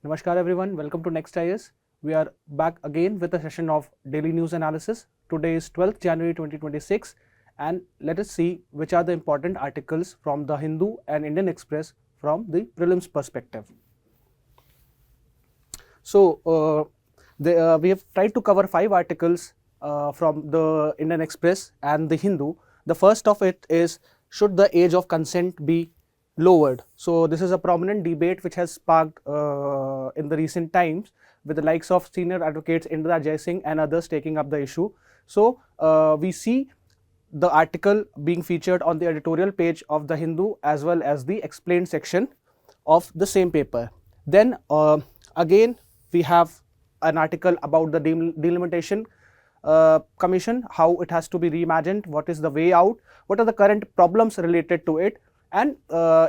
Namaskar everyone, welcome to Next IS. We are back again with a session of daily news analysis. Today is 12th January 2026 and let us see which are the important articles from the Hindu and Indian Express from the prelims perspective. So, we have tried to cover 5 articles from the Indian Express and the Hindu. The first of it is, should the age of consent be lowered? So this is a prominent debate which has sparked in the recent times with the likes of senior advocates Indra Jai Singh and others taking up the issue. So we see the article being featured on the editorial page of the Hindu as well as the explained section of the same paper. Then again we have an article about the delimitation commission, how it has to be reimagined, what is the way out, what are the current problems related to it, and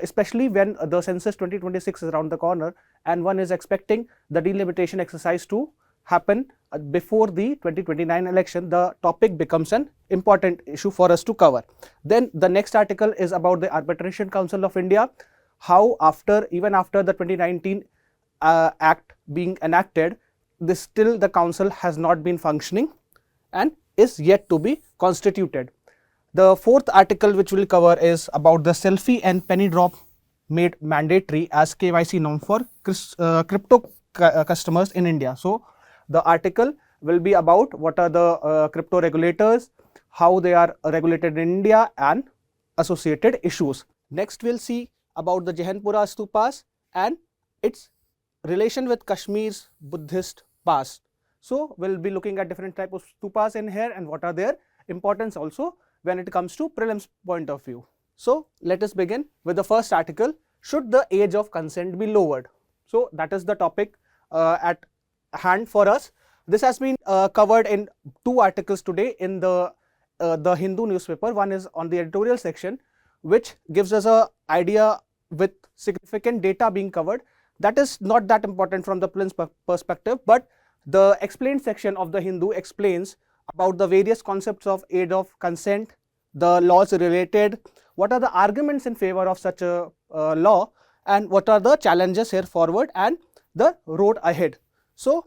especially when the census 2026 is around the corner and one is expecting the delimitation exercise to happen before the 2029 election, the topic becomes an important issue for us to cover. Then the next article is about the Arbitration Council of India, how even after the 2019 act being enacted, still the council has not been functioning and is yet to be constituted. The fourth article which we will cover is about the selfie and penny drop made mandatory as KYC norm for crypto customers in India. So the article will be about what are the crypto regulators, how they are regulated in India and associated issues. Next we'll see about the Zehanpora Stupas and its relation with Kashmir's Buddhist past. So we'll be looking at different types of stupas in here and what are their importance also when it comes to prelims point of view. So let us begin with the first article, should the age of consent be lowered? So that is the topic at hand for us. This has been covered in 2 articles today in the Hindu newspaper. One is on the editorial section which gives us an idea with significant data being covered. That is not that important from the prelims perspective, but the explained section of the Hindu explains about the various concepts of age of consent, the laws related, what are the arguments in favor of such a law and what are the challenges here forward and the road ahead. So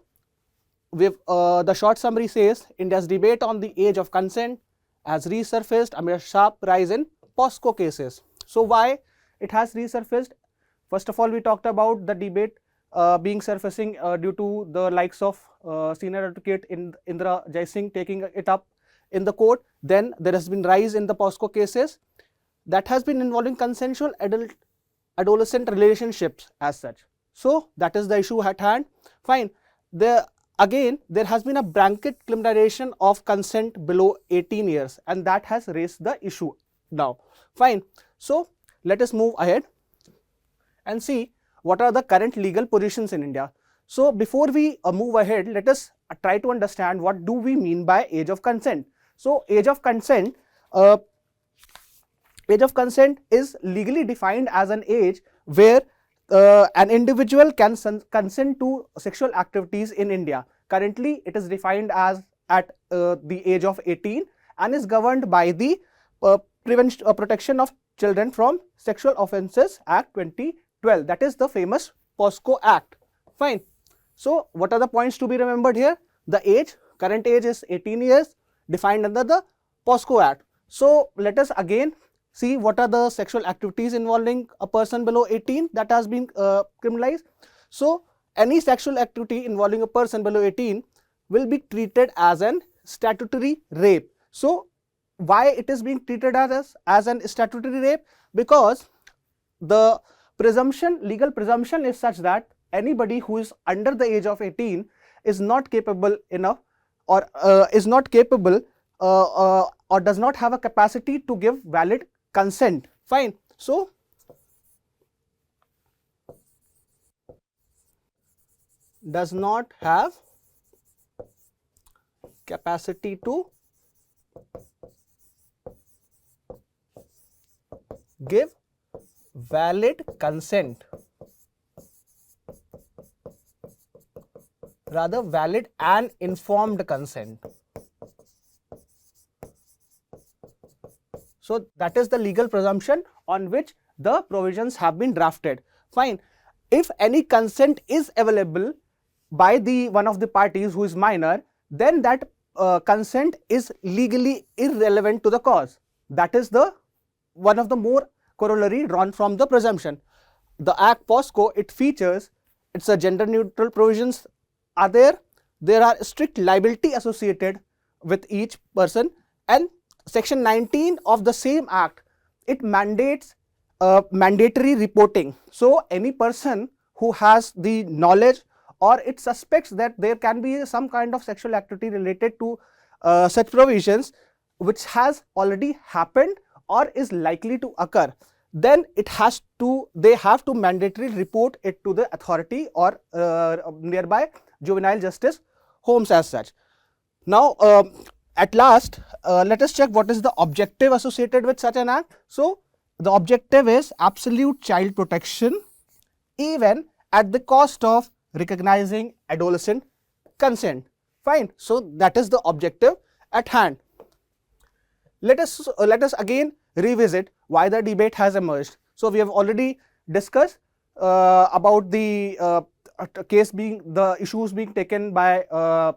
the short summary says India's debate on the age of consent has resurfaced amid a sharp rise in POSCO cases. So why it has resurfaced? First of all, we talked about the debate being surfacing due to the likes of senior advocate Indra Jai Singh taking it up in the court. Then there has been rise in the POSCO cases that has been involving consensual adolescent relationships as such. So that is the issue at hand. Fine. Again, there has been a blanket criminalization of consent below 18 years and that has raised the issue now. Fine. So let us move ahead and see what are the current legal positions in India. So before we move ahead, let us try to understand what do we mean by age of consent. So age of consent is legally defined as an age where an individual can consent to sexual activities in India. Currently it is defined as at the age of 18 and is governed by the Protection of Children from Sexual Offences Act 2012, that is the famous POSCO Act. Fine. So what are the points to be remembered here? The current age is 18 years defined under the POSCO Act. So let us again see what are the sexual activities involving a person below 18 that has been criminalized. So any sexual activity involving a person below 18 will be treated as an statutory rape. So why it is being treated as an statutory rape? Because the legal presumption is such that anybody who is under the age of 18 is not capable enough or is not capable or does not have a capacity to give valid consent. Fine. So does not have capacity to give valid consent, rather valid and informed consent. So that is the legal presumption on which the provisions have been drafted. Fine. if any consent is available by the one of the parties who is minor, then that consent is legally irrelevant to the cause. That is the one of the more corollary drawn from the presumption. The Act POSCO, it features, it's a gender neutral provisions are there. There are strict liability associated with each person, and section 19 of the same act, it mandates mandatory reporting. So any person who has the knowledge or it suspects that there can be some kind of sexual activity related to such provisions which has already happened or is likely to occur, then they have to mandatorily report it to the authority or nearby juvenile justice homes as such. Now at last, let us check what is the objective associated with such an act. So the objective is absolute child protection, even at the cost of recognizing adolescent consent. Fine. So that is the objective at hand. Let us again revisit why the debate has emerged. So we have already discussed about the the issues being taken by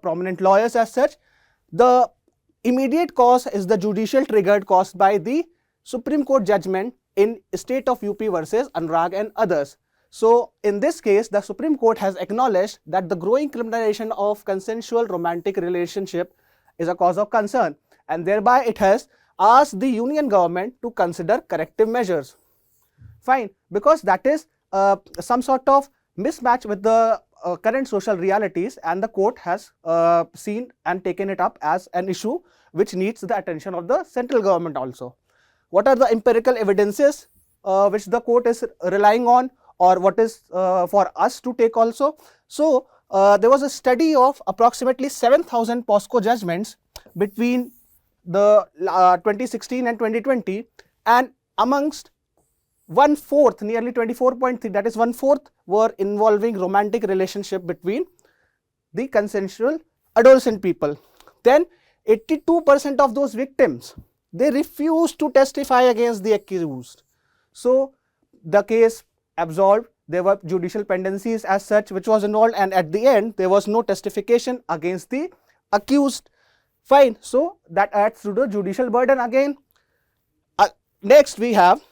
prominent lawyers as such. The immediate cause is the judicial triggered caused by the Supreme Court judgment in State of UP versus Anurag and others. So in this case, the Supreme Court has acknowledged that the growing criminalization of consensual romantic relationship is a cause of concern, and thereby it has asked the union government to consider corrective measures. Fine, because that is some sort of mismatch with the current social realities, and the court has seen and taken it up as an issue which needs the attention of the central government also. What are the empirical evidences which the court is relying on, or what is for us to take also? So there was a study of approximately 7,000 POSCO judgments between the 2016 and 2020, and amongst 1/4, nearly 24.3, that is 1/4, were involving romantic relationship between the consensual adolescent people. Then 82% of those victims, they refused to testify against the accused. So the case absolved. There were judicial pendencies as such which was involved, and at the end there was no testification against the accused. Fine. So that adds to the judicial burden again. Next we have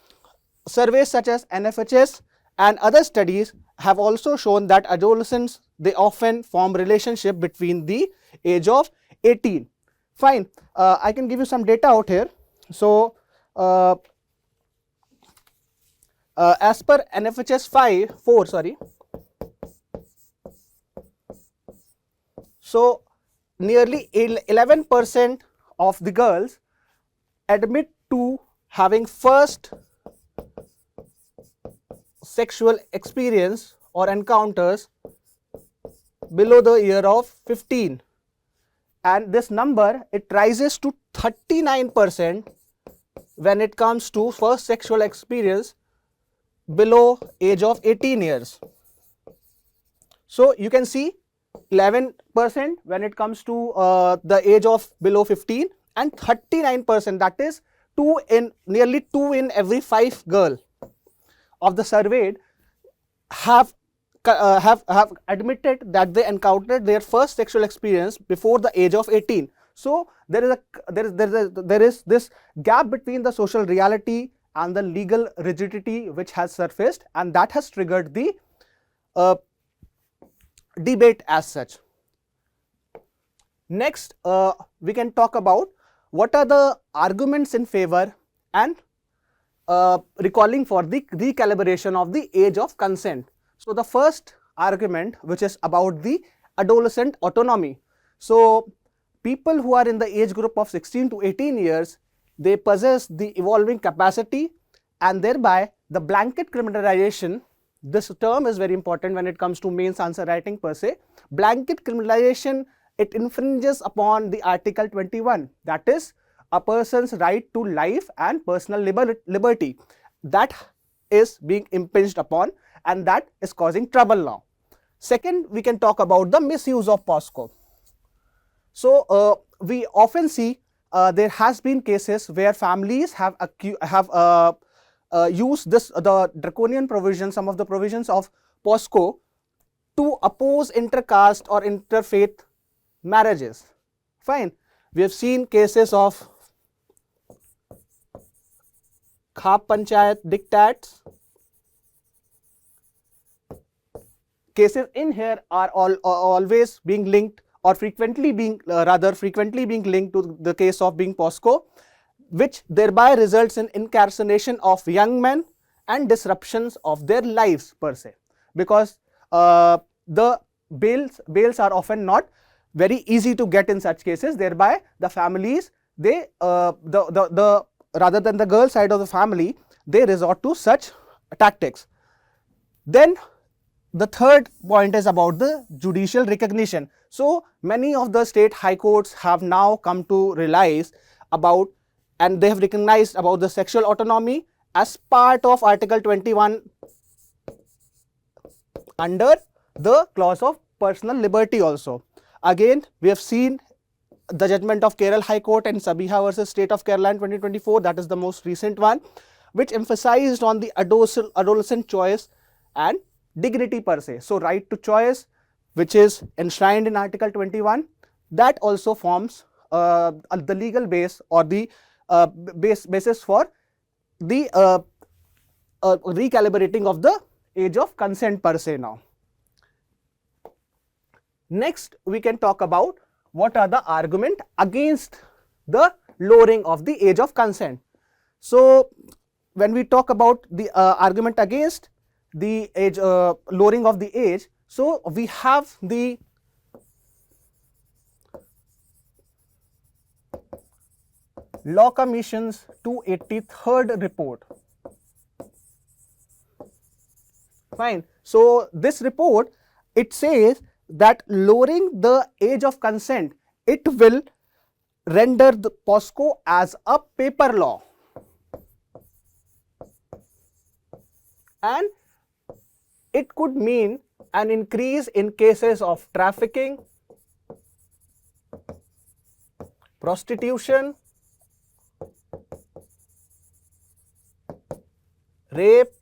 surveys such as NFHS and other studies have also shown that adolescents, they often form relationship between the age of 18. Fine. I can give you some data out here. So as per NFHS 4, so nearly 11% of the girls admit to having first sexual experience or encounters below the year of 15, and this number, it rises to 39% when it comes to first sexual experience below age of 18 years. So you can see 11% when it comes to the age of below 15, and 39%, that is nearly 2 in every 5 girl of the surveyed have admitted that they encountered their first sexual experience before the age of 18. So there is this gap between the social reality and the legal rigidity which has surfaced, and that has triggered the debate as such. Next, we can talk about what are the arguments in favor and recalling for the recalibration of the age of consent. So the first argument, which is about the adolescent autonomy. So people who are in the age group of 16 to 18 years, they possess the evolving capacity, and thereby the blanket criminalization, this term is very important when it comes to mains answer writing per se. Blanket criminalization, it infringes upon the Article 21, that is a person's right to life and personal liberty. That is being impinged upon, and that is causing trouble now. Second, we can talk about the misuse of POSCO. So we often see there has been cases where families have used the draconian provisions, some of the provisions of POSCO to oppose intercaste or interfaith marriages. Fine. We have seen cases of Khap Panchayat diktats. Cases in here are always being linked or frequently being linked to the case of being POSCO, which thereby results in incarceration of young men and disruptions of their lives per se, because the bails are often not very easy to get in such cases. Thereby the families, they rather than the girl side of the family, they resort to such tactics. Then the third point is about the judicial recognition. So many of the state high courts have now come to realize about, and they have recognized about the sexual autonomy as part of Article 21 under the clause of personal liberty also. Again, we have seen the judgment of Kerala High Court in Sabiha versus State of Kerala in 2024, that is the most recent one, which emphasized on the adolescent choice and dignity per se. So right to choice, which is enshrined in Article 21, that also forms the legal base or the basis for the recalibrating of the age of consent per se now. Next, we can talk about what are the argument against the lowering of the age of consent. So when we talk about the argument against the age lowering of the age, so we have the Law Commission's 283rd report. Fine. So this report, it says that lowering the age of consent, it will render the POSCO as a paper law, and it could mean an increase in cases of trafficking, prostitution, rape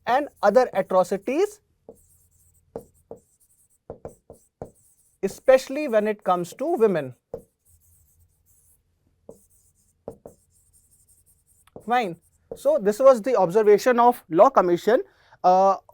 and other atrocities, especially when it comes to women. Fine. So this was the observation of Law Commission,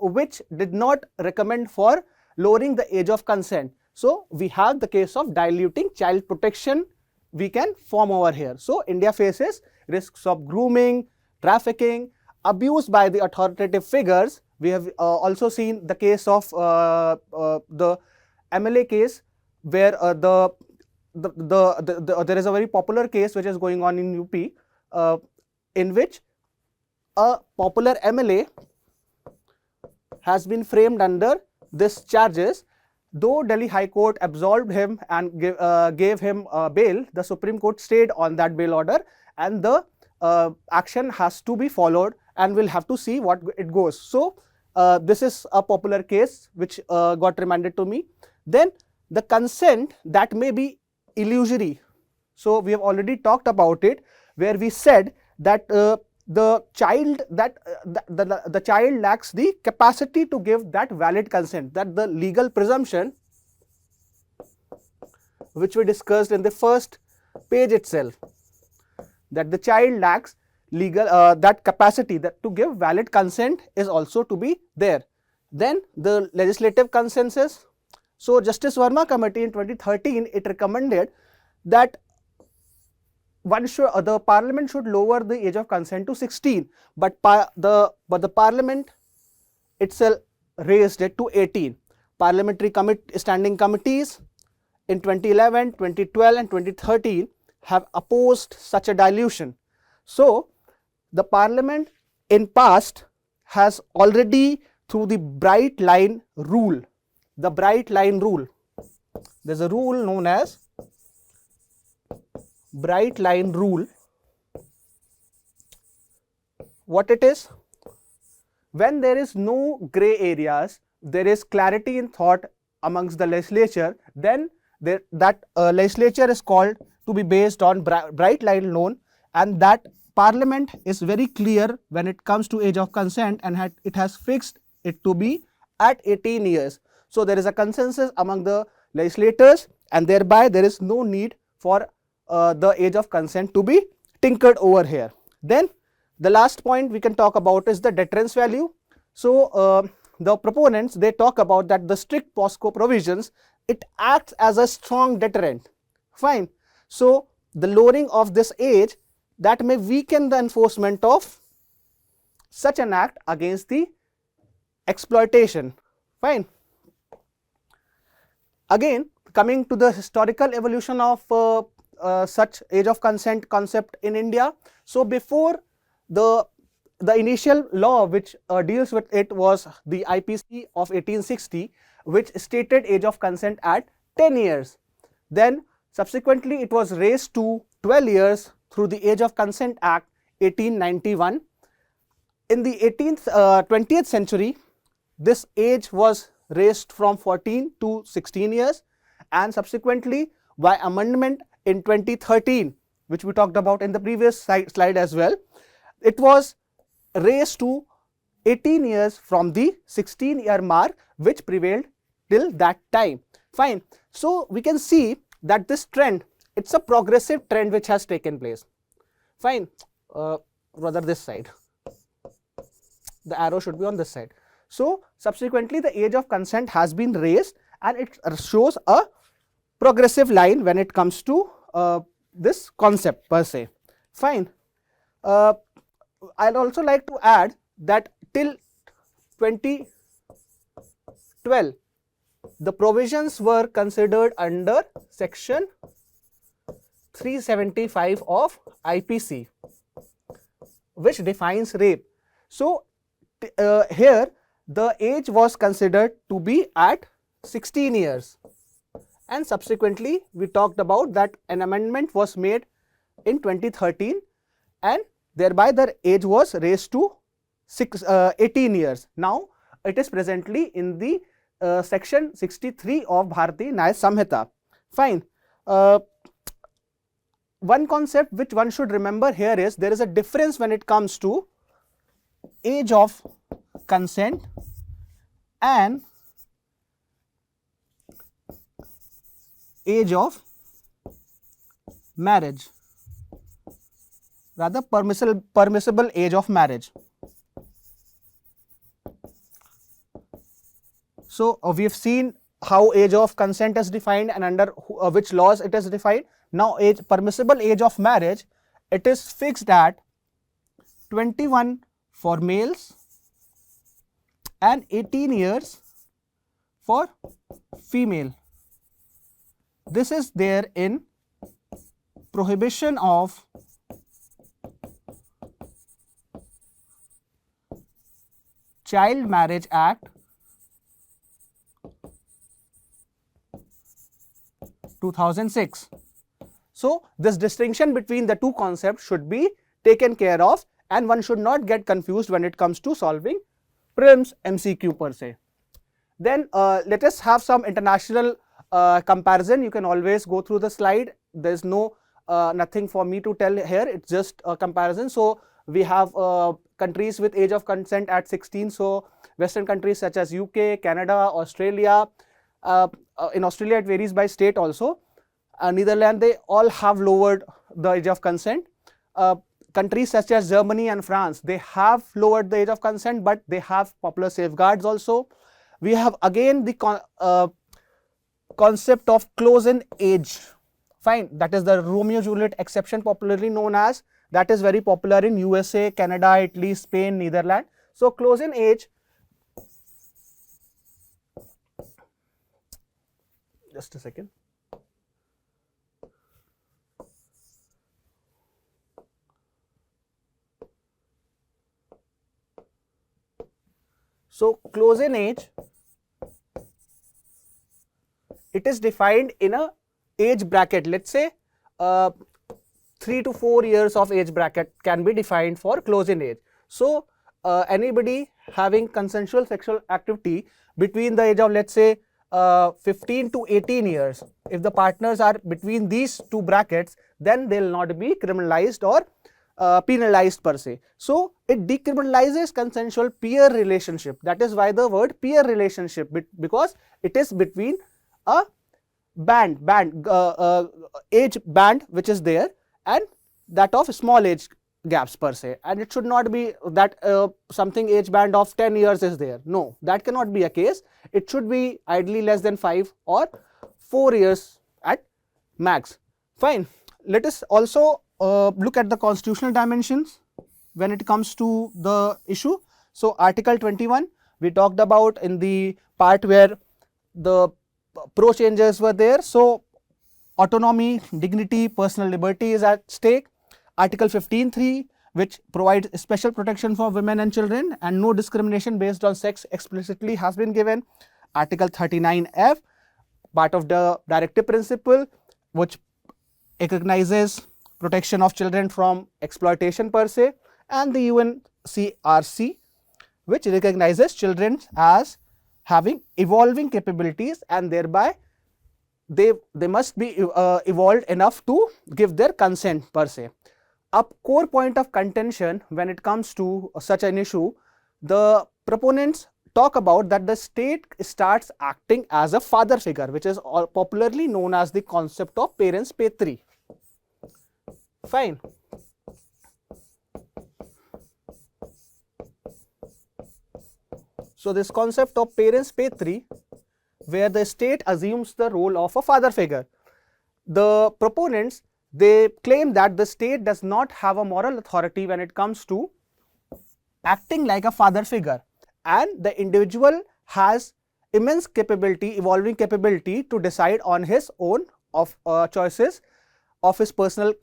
which did not recommend for lowering the age of consent. So we have the case of diluting child protection we can form over here. So India faces risks of grooming, trafficking, abuse by the authoritative figures. We have also seen the case of the MLA case, where there is a very popular case which is going on in UP, in which a popular MLA has been framed under this charges. Though Delhi High Court absolved him and gave him bail, the Supreme Court stayed on that bail order, and the action has to be followed, and we'll have to see what it goes. So this is a popular case which got remanded to me. Then the consent that may be illusory. So we have already talked about it, where we said that the child the child lacks the capacity to give that valid consent, that the legal presumption which we discussed in the first page itself, that the child lacks legal that capacity that to give valid consent is also to be there. Then the legislative consensus. So Justice Verma Committee in 2013, it recommended that the Parliament should lower the age of consent to 16, but the Parliament itself raised it to 18. Parliamentary standing committees in 2011, 2012 and 2013 have opposed such a dilution. So the Parliament in past has already, through the bright line rule, there's a rule known as bright line rule. What it is? When there is no grey areas, there is clarity in thought amongst the legislature, then that legislature is called to be based on bright line loan, and that Parliament is very clear when it comes to age of consent, and it has fixed it to be at 18 years. So there is a consensus among the legislators, and thereby there is no need for the age of consent to be tinkered over here. Then the last point we can talk about is the deterrence value. So the proponents, they talk about that the strict POSCO provisions, it acts as a strong deterrent. Fine. So the lowering of this age, that may weaken the enforcement of such an act against the exploitation. Fine. Again, coming to the historical evolution of such age of consent concept in India. So before the initial law which deals with it was the IPC of 1860, which stated age of consent at 10 years. Then subsequently it was raised to 12 years through the Age of Consent Act 1891. In the 20th century, this age was raised from 14 to 16 years, and subsequently by amendment in 2013, which we talked about in the previous slide as well, it was raised to 18 years from the 16-year mark which prevailed till that time. Fine. So we can see that this trend, it's a progressive trend which has taken place. Fine. Rather this side. The arrow should be on this side. So subsequently the age of consent has been raised, and it shows a progressive line when it comes to this concept per se. Fine. I'd also like to add that till 2012, the provisions were considered under section 375 of IPC, which defines rape. So here the age was considered to be at 16 years, and subsequently we talked about that an amendment was made in 2013, and thereby the age was raised to 18 years. Now it is presently in the section 63 of Bharatiya Nyaya Samhita. Fine. One concept which one should remember here is there is a difference when it comes to age of consent and age of marriage, rather permissible age of marriage. So we have seen how age of consent is defined and under which laws it is defined. Now permissible age of marriage, it is fixed at 21 for males and 18 years for female. This is there in Prohibition of Child Marriage Act 2006. So this distinction between the two concepts should be taken care of, and one should not get confused when it comes to solving Prelims MCQ per se. Then let us have some international comparison. You can always go through the slide. There is no nothing for me to tell here. It's just a comparison. So we have countries with age of consent at 16. So Western countries such as UK, Canada, Australia. In Australia it varies by state also. Netherlands, they all have lowered the age of consent. Countries such as Germany and France, they have lowered the age of consent, but they have popular safeguards also. We have again the concept of close-in age. Fine, that is the Romeo-Juliet exception, popularly known as. That is very popular in USA, Canada, Italy, Spain, Netherlands. So close-in age, just a second. So close-in age, it is defined in a age bracket. Let's say 3 to 4 years of age bracket can be defined for close-in age. So anybody having consensual sexual activity between the age of, let's say, 15 to 18 years, if the partners are between these two brackets, then they will not be criminalized or penalized per se. So it decriminalizes consensual peer relationship. That is why the word peer relationship, because it is between a age band which is there and that of small age gaps per se, and it should not be that something age band of 10 years is there. No, that cannot be a case. It should be ideally less than 5 or 4 years at max. Fine. Let us also look at the constitutional dimensions when it comes to the issue. So Article 21 we talked about in the part where the pro changes were there. So autonomy, dignity, personal liberty is at stake. Article 15(3) which provides special protection for women and children, and no discrimination based on sex explicitly has been given. Article 39(f), part of the directive principle, which recognizes protection of children from exploitation per se, and the UNCRC, which recognizes children as having evolving capabilities and thereby they must be evolved enough to give their consent per se. A core point of contention when it comes to such an issue, the proponents talk about that the state starts acting as a father figure, which is popularly known as the concept of parens patriae. Fine. So this concept of parens patriae, where the state assumes the role of a father figure. The proponents, they claim that the state does not have a moral authority when it comes to acting like a father figure, and the individual has immense capability, evolving capability to decide on his own of choices of his personal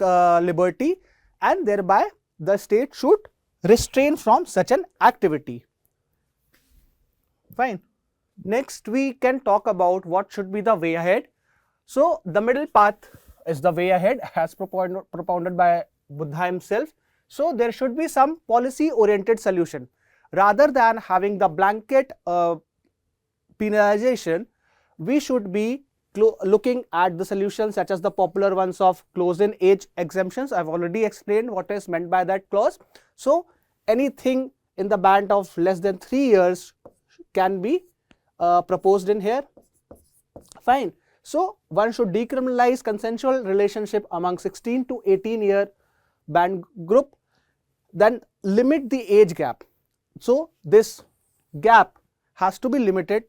liberty, and thereby the state should restrain from such an activity. Fine. Next we can talk about what should be the way ahead. So the middle path is the way ahead as propounded by Buddha himself. So there should be some policy oriented solution rather than having the blanket penalization. We should be looking at the solutions such as the popular ones of close-in age exemptions. I've already explained what is meant by that clause. So anything in the band of less than 3 years can be proposed in here. Fine. So one should decriminalize consensual relationship among 16 to 18 year band group, then limit the age gap. So this gap has to be limited,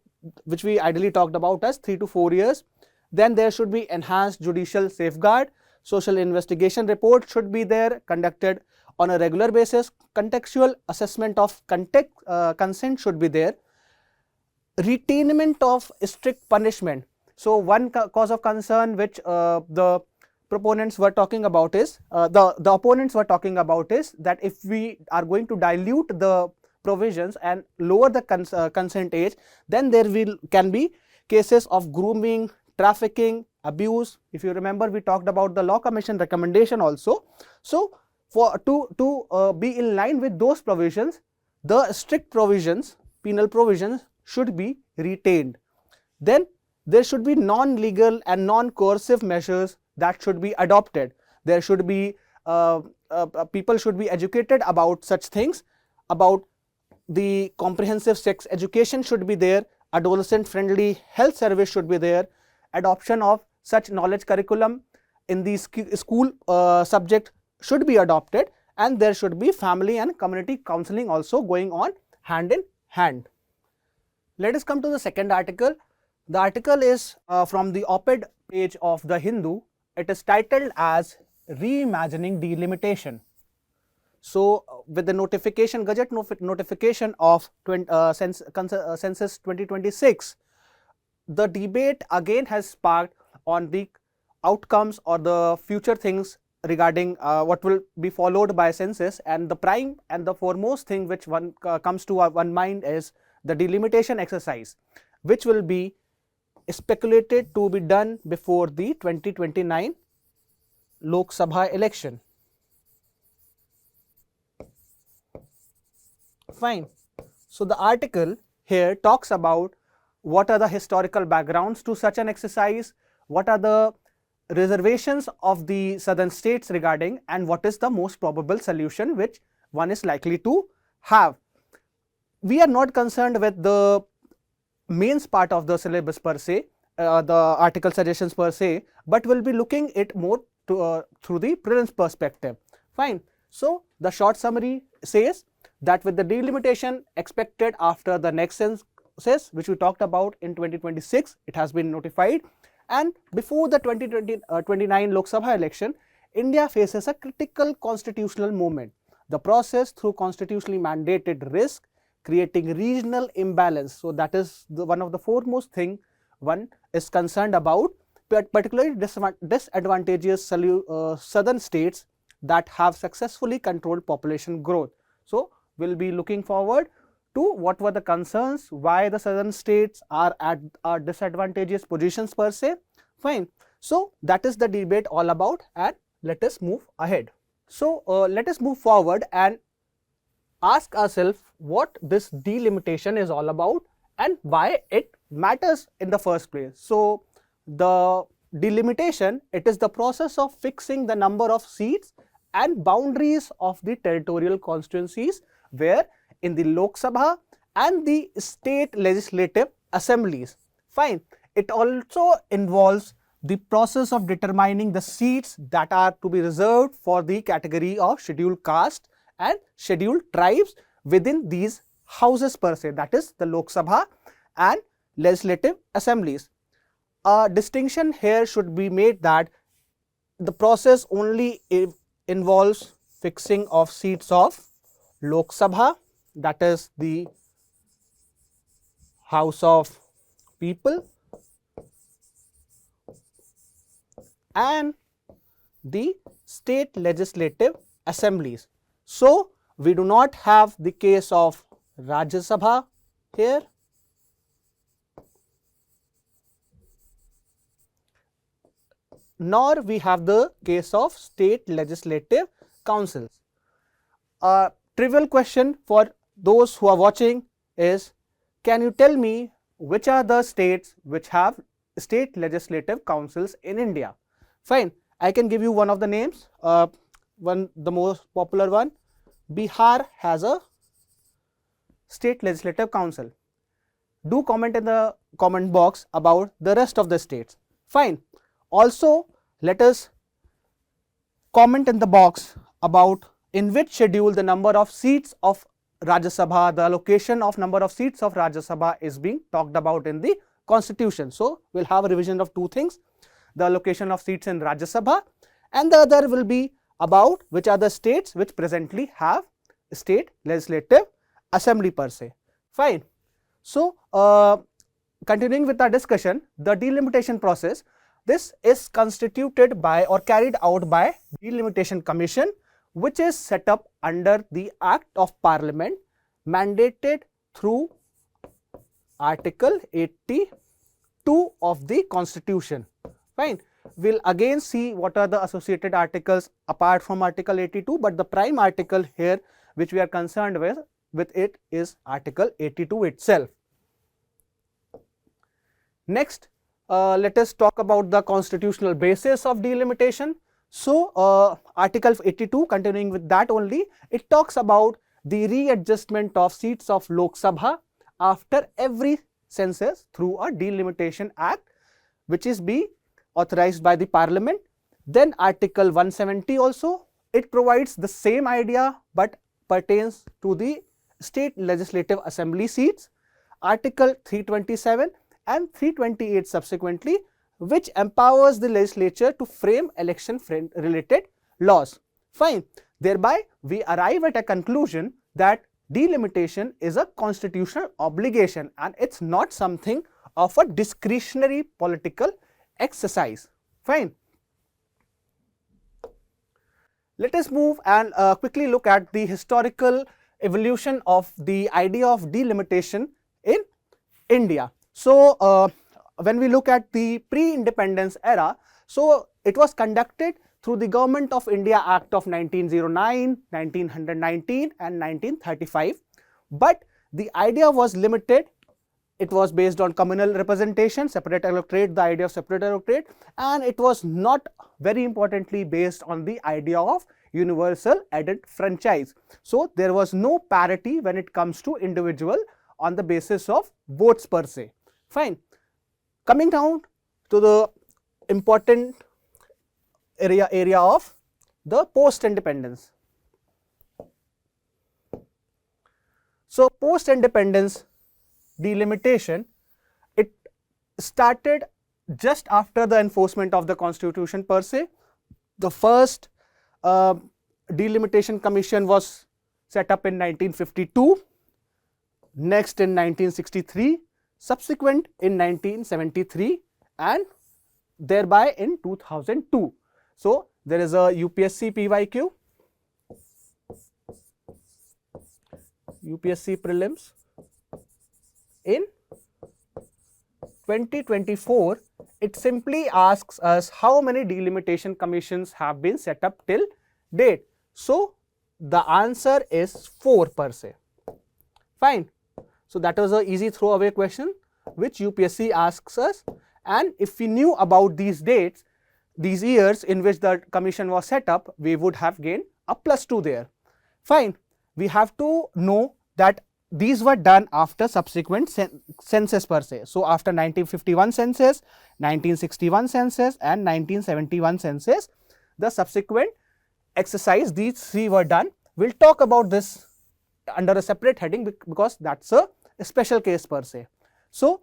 which we ideally talked about as 3 to 4 years. Then there should be enhanced judicial safeguard. Social investigation report should be there, conducted on a regular basis. Contextual assessment of consent should be there. Retainment of strict punishment. So one cause of concern which the proponents were talking about is, the opponents were talking about is that if we are going to dilute the provisions and lower the consent age, then there can be cases of grooming, trafficking, abuse. If you remember, we talked about the Law Commission recommendation also. So to be in line with those provisions, the strict provisions, penal provisions should be retained. Then there should be non-legal and non-coercive measures that should be adopted. There should be people should be educated about such things, about the comprehensive sex education should be there, adolescent friendly health service should be there, adoption of such knowledge curriculum in the school subject should be adopted, and there should be family and community counseling also going on hand in hand. Let us come to the second article. The article is from the op-ed page of the Hindu. It is titled as Reimagining Delimitation. So with the notification, Gazette notification of Census 2026, the debate again has sparked on the outcomes or the future things regarding what will be followed by census, and the prime and the foremost thing which one comes to one mind is the delimitation exercise, which will be speculated to be done before the 2029 Lok Sabha election. Fine. So the article here talks about what are the historical backgrounds to such an exercise, what are the reservations of the southern states regarding and what is the most probable solution which one is likely to have. We are not concerned with the mains part of the syllabus per se, the article suggestions per se, but we'll be looking it more through the prelims perspective. Fine. So the short summary says that with the delimitation expected after the next census, which we talked about in 2026, it has been notified, and before the 2029 Lok Sabha election, India faces a critical constitutional moment. The process through constitutionally mandated risk creating regional imbalance. So that is one of the foremost thing one is concerned about, particularly disadvantageous southern states that have successfully controlled population growth. So we'll be looking forward to what were the concerns, why the southern states are at disadvantageous positions per se. Fine. So that is the debate all about, and let us move ahead. So let us move forward and ask ourselves what this delimitation is all about and why it matters in the first place. So the delimitation, it is the process of fixing the number of seats and boundaries of the territorial constituencies where in the Lok Sabha and the state legislative assemblies. Fine. It also involves the process of determining the seats that are to be reserved for the category of scheduled caste and scheduled tribes within these houses per se, that is the Lok Sabha and legislative assemblies. A distinction here should be made that the process only involves fixing of seats of Lok Sabha, that is the House of People, and the state legislative assemblies. So we do not have the case of Rajya Sabha here, nor we have the case of state legislative councils. A trivial question for those who are watching is, can you tell me which are the states which have state legislative councils in India? Fine, I can give you one of the names, the most popular one. Bihar has a state legislative council. Do comment in the comment box about the rest of the states. Fine. Also, let us comment in the box about in which schedule the number of seats of Rajya Sabha, the allocation of number of seats of Rajya Sabha is being talked about in the constitution. So we'll have a revision of two things, the allocation of seats in Rajya Sabha, and the other will be about which are the states which presently have state legislative assembly per se. Fine. So continuing with our discussion, the delimitation process, this is constituted by or carried out by Delimitation Commission, which is set up under the Act of Parliament mandated through Article 82 of the Constitution. Fine. We'll again see what are the associated articles apart from Article 82, but the prime article here which we are concerned with it is Article 82 itself. Next, let us talk about the constitutional basis of delimitation. So, Article 82, continuing with that only, it talks about the readjustment of seats of Lok Sabha after every census through a delimitation act, which is be authorized by the Parliament. Then Article 170 also, it provides the same idea but pertains to the state legislative assembly seats. Article 327 and 328 subsequently, which empowers the legislature to frame election related laws. Fine. Thereby we arrive at a conclusion that delimitation is a constitutional obligation and it's not something of a discretionary political exercise. Fine. Let us move and quickly look at the historical evolution of the idea of delimitation in India. So, when we look at the pre-independence era, so it was conducted through the Government of India Act of 1909, 1919 and 1935, but the idea was limited it was based on communal representation, separate electorate, the idea of separate electorate, and it was not, very importantly, based on the idea of universal added franchise. So there was no parity when it comes to individual on the basis of votes per se. Fine. Coming down to the important area of the post-independence. So post-independence delimitation, it started just after the enforcement of the constitution per se. The first delimitation commission was set up in 1952, next in 1963, subsequent in 1973, and thereby in 2002. So there is a UPSC PYQ, UPSC Prelims in 2024. It simply asks us how many delimitation commissions have been set up till date. So the answer is 4 per se. Fine. So that was an easy throwaway question which UPSC asks us, and if we knew about these dates, these years in which the commission was set up, we would have gained a +2 there. Fine. We have to know that these were done after subsequent census per se. So after 1951 census, 1961 census and 1971 census, the subsequent exercise, these 3 were done. We'll talk about this under a separate heading because that's a special case per se. So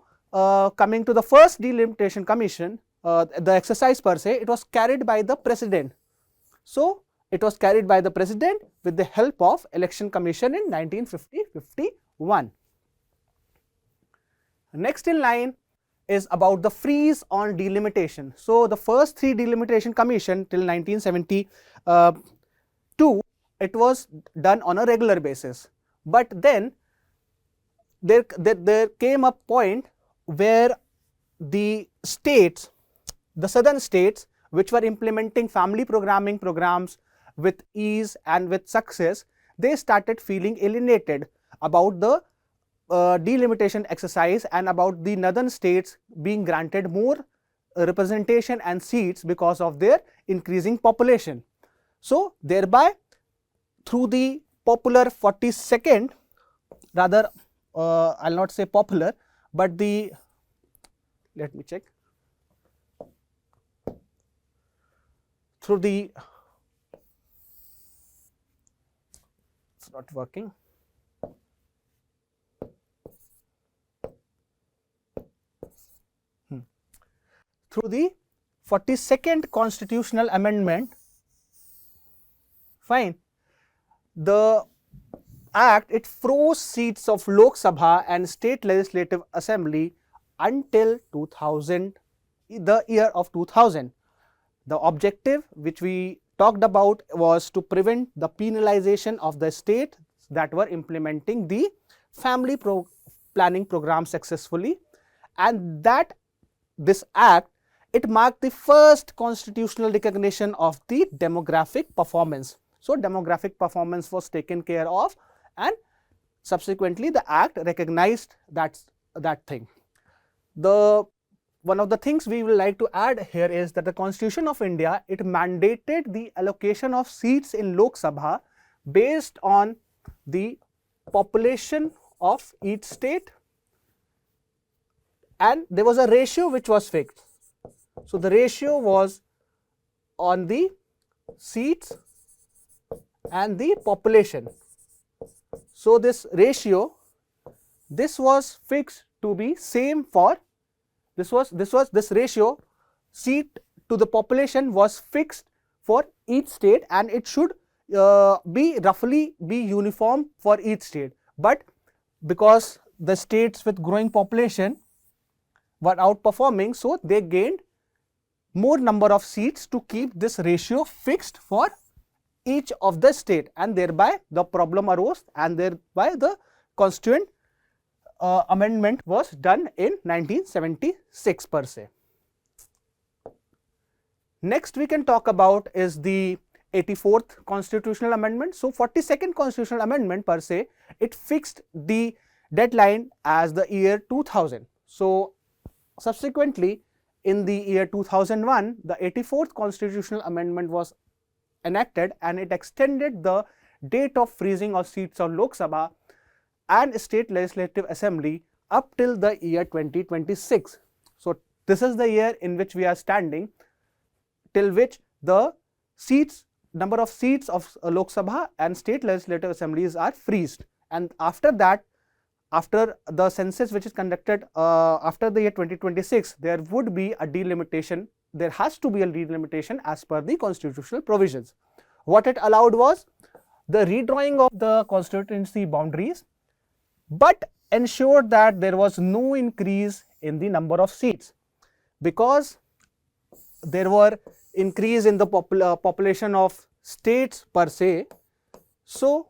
coming to the first delimitation commission, the exercise per se, it was carried by the president. So it was carried by the president with the help of election commission in 1950-51. Next in line is about the freeze on delimitation. So the first 3 delimitation commission till 1972, it was done on a regular basis, but then there came a point where the states, the southern states which were implementing family programming programs with ease and with success, they started feeling alienated about the delimitation exercise and about the northern states being granted more representation and seats because of their increasing population. So thereby, through the popular 42nd, rather I'll not say popular, but the, let me check, through the, it's not working, through the 42nd constitutional amendment, fine, the act, it froze seats of Lok Sabha and state legislative assembly until 2000, the year of 2000. The objective which we talked about was to prevent the penalization of the states that were implementing the family planning program successfully, and that this act, it marked the first constitutional recognition of the demographic performance. So demographic performance was taken care of, and subsequently the act recognized that thing. One of the things we would like to add here is that the Constitution of India, it mandated the allocation of seats in Lok Sabha based on the population of each state, and there was a ratio which was fixed. So the ratio was on the seats and the population. So this ratio, this was fixed to be same for, this ratio, seat to the population was fixed for each state, and it should be roughly be uniform for each state. But because the states with growing population were outperforming, so they gained more number of seats to keep this ratio fixed for each of the state, and thereby the problem arose, and thereby the constituent amendment was done in 1976 per se. Next we can talk about is the 84th constitutional amendment. So 42nd constitutional amendment per se, it fixed the deadline as the year 2000. So subsequently, in the year 2001, the 84th constitutional amendment was enacted, and it extended the date of freezing of seats of Lok Sabha and state legislative assembly up till the year 2026. So this is the year in which we are standing, till which the number of seats of Lok Sabha and state legislative assemblies are freezed. And after that, after the census which is conducted after the year 2026, there would be a delimitation. There has to be a delimitation as per the constitutional provisions. What it allowed was the redrawing of the constituency boundaries, but ensured that there was no increase in the number of seats, because there were increase in the population of states per se. So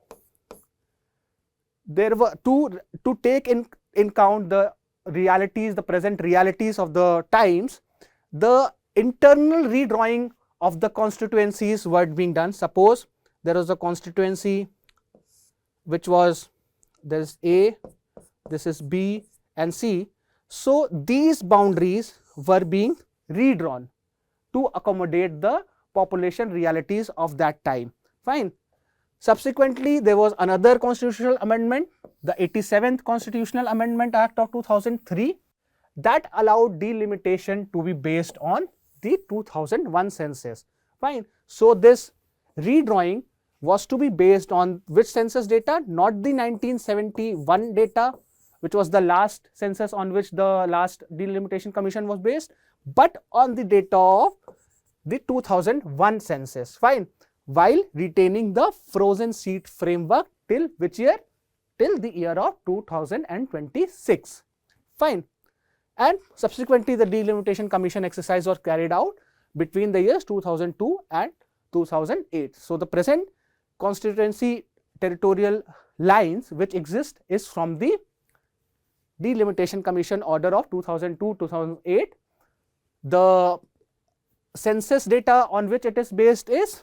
there were to take in count the realities, the present realities of the times, the internal redrawing of the constituencies were being done. Suppose there was a constituency which was, there is A, this is B and C. So these boundaries were being redrawn to accommodate the population realities of that time. Fine. Subsequently, there was another constitutional amendment, the 87th Constitutional Amendment Act of 2003, that allowed delimitation to be based on the 2001 census. Fine. So this redrawing was to be based on which census data? Not the 1971 data, which was the last census on which the last delimitation commission was based, but on the data of the 2001 census. Fine. While retaining the frozen seat framework till which year? Till the year of 2026. Fine. And subsequently, the delimitation commission exercise was carried out between the years 2002 and 2008. So the present constituency territorial lines which exist is from the delimitation commission order of 2002-2008. The census data on which it is based is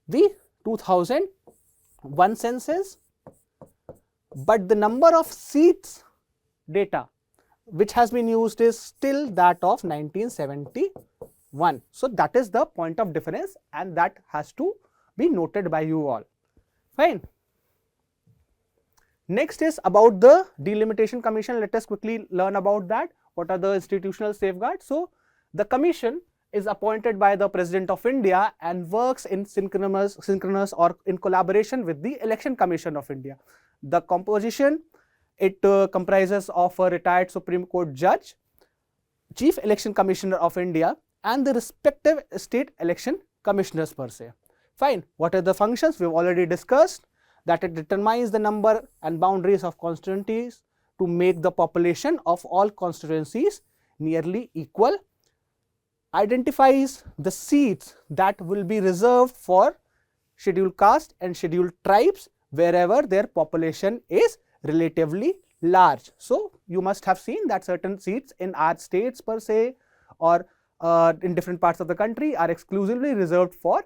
the 2001 census, but the number of seats data which has been used is still that of 1971. So that is the point of difference, and that has to be noted by you all. Fine. Next is about the delimitation commission. Let us quickly learn about that. What are the institutional safeguards? So the commission is appointed by the President of India and works in synchronous or in collaboration with the Election Commission of India. The composition, it comprises of a retired Supreme Court judge, Chief Election Commissioner of India, and the respective state election commissioners per se. Fine. What are the functions? We have already discussed that it determines the number and boundaries of constituencies to make the population of all constituencies nearly equal, identifies the seats that will be reserved for scheduled caste and scheduled tribes wherever their population is relatively large. So you must have seen that certain seats in our states per se or in different parts of the country are exclusively reserved for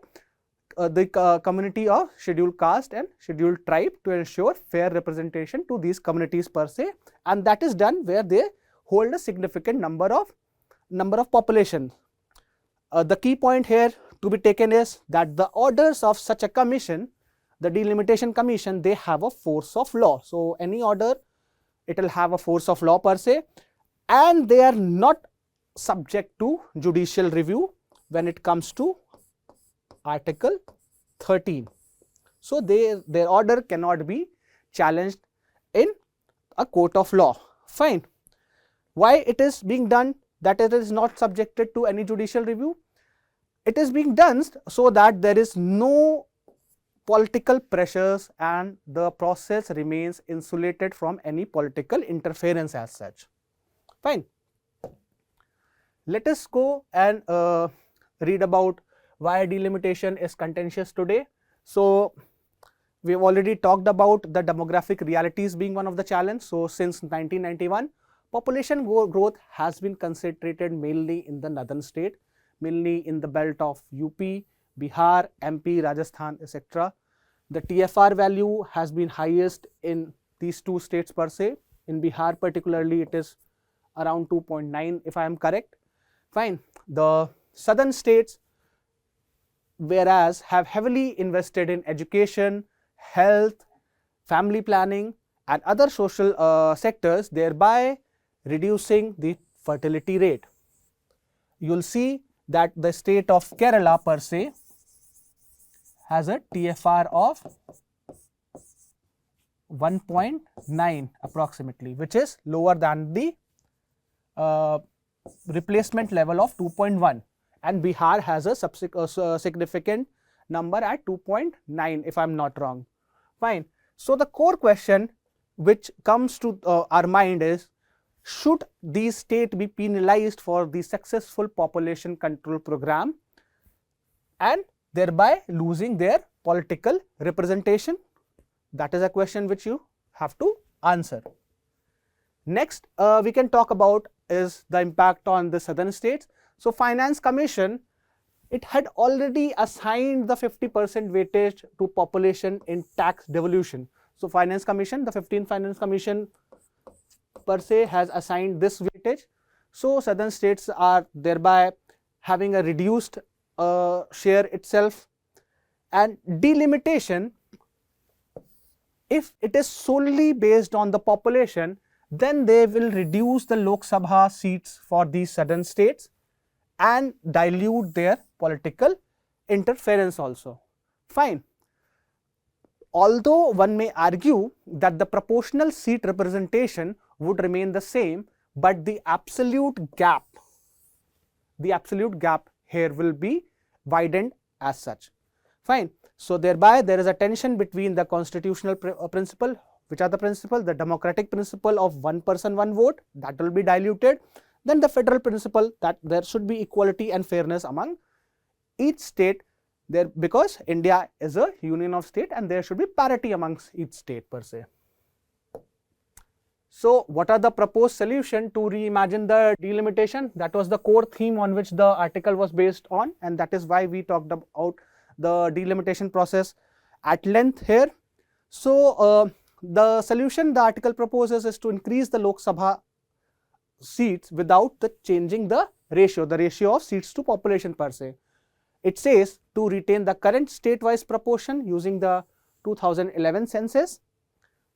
the community of scheduled caste and scheduled tribe to ensure fair representation to these communities per se, and that is done where they hold a significant number of population. The key point here to be taken is that the orders of such a commission, the delimitation commission, they have a force of law. So any order, it will have a force of law per se, and they are not subject to judicial review when it comes to Article 13. So their order cannot be challenged in a court of law. Fine. Why it is being done that it is not subjected to any judicial review? It is being done so that there is no political pressures and the process remains insulated from any political interference as such. Fine. Let us go and read about why delimitation is contentious today. So we have already talked about the demographic realities being one of the challenge. So since 1991, population growth has been concentrated mainly in the northern state, mainly in the belt of UP, Bihar, MP, Rajasthan, etc. The TFR value has been highest in these two states per se, In Bihar particularly, it is around 2.9 if I am correct. Fine. The southern states, whereas, have heavily invested in education, health, family planning and other social sectors, thereby reducing the fertility rate. You will see that the state of Kerala per se has a TFR of 1.9 approximately, which is lower than the replacement level of 2.1, and Bihar has a significant number at 2.9 if I am not wrong. Fine. So, the core question which comes to our mind is, should these states be penalized for the successful population control program and thereby losing their political representation? That is a question which you have to answer. Next, we can talk about is the impact on the southern states. So, Finance Commission, it had already assigned the 50% weightage to population in tax devolution. So, Finance Commission, the 15th Finance Commission per se has assigned this weightage. So, southern states are thereby having a reduced share itself. And delimitation, if it is solely based on the population, then they will reduce the Lok Sabha seats for these southern states and dilute their political interference also. Fine. Although one may argue that the proportional seat representation would remain the same, but the absolute gap here will be widened as such. Fine. So, thereby there is a tension between the constitutional principle, which are the principle, the democratic principle of one person, one vote, that will be diluted. Then the federal principle that there should be equality and fairness among each state there, because India is a union of state and there should be parity amongst each state per se. So, what are the proposed solution to reimagine the delimitation? That was the core theme on which the article was based on, and that is why we talked about the delimitation process at length here. So, the solution the article proposes is to increase the Lok Sabha seats without the changing the ratio of seats to population per se. It says to retain the current state-wise proportion using the 2011 census.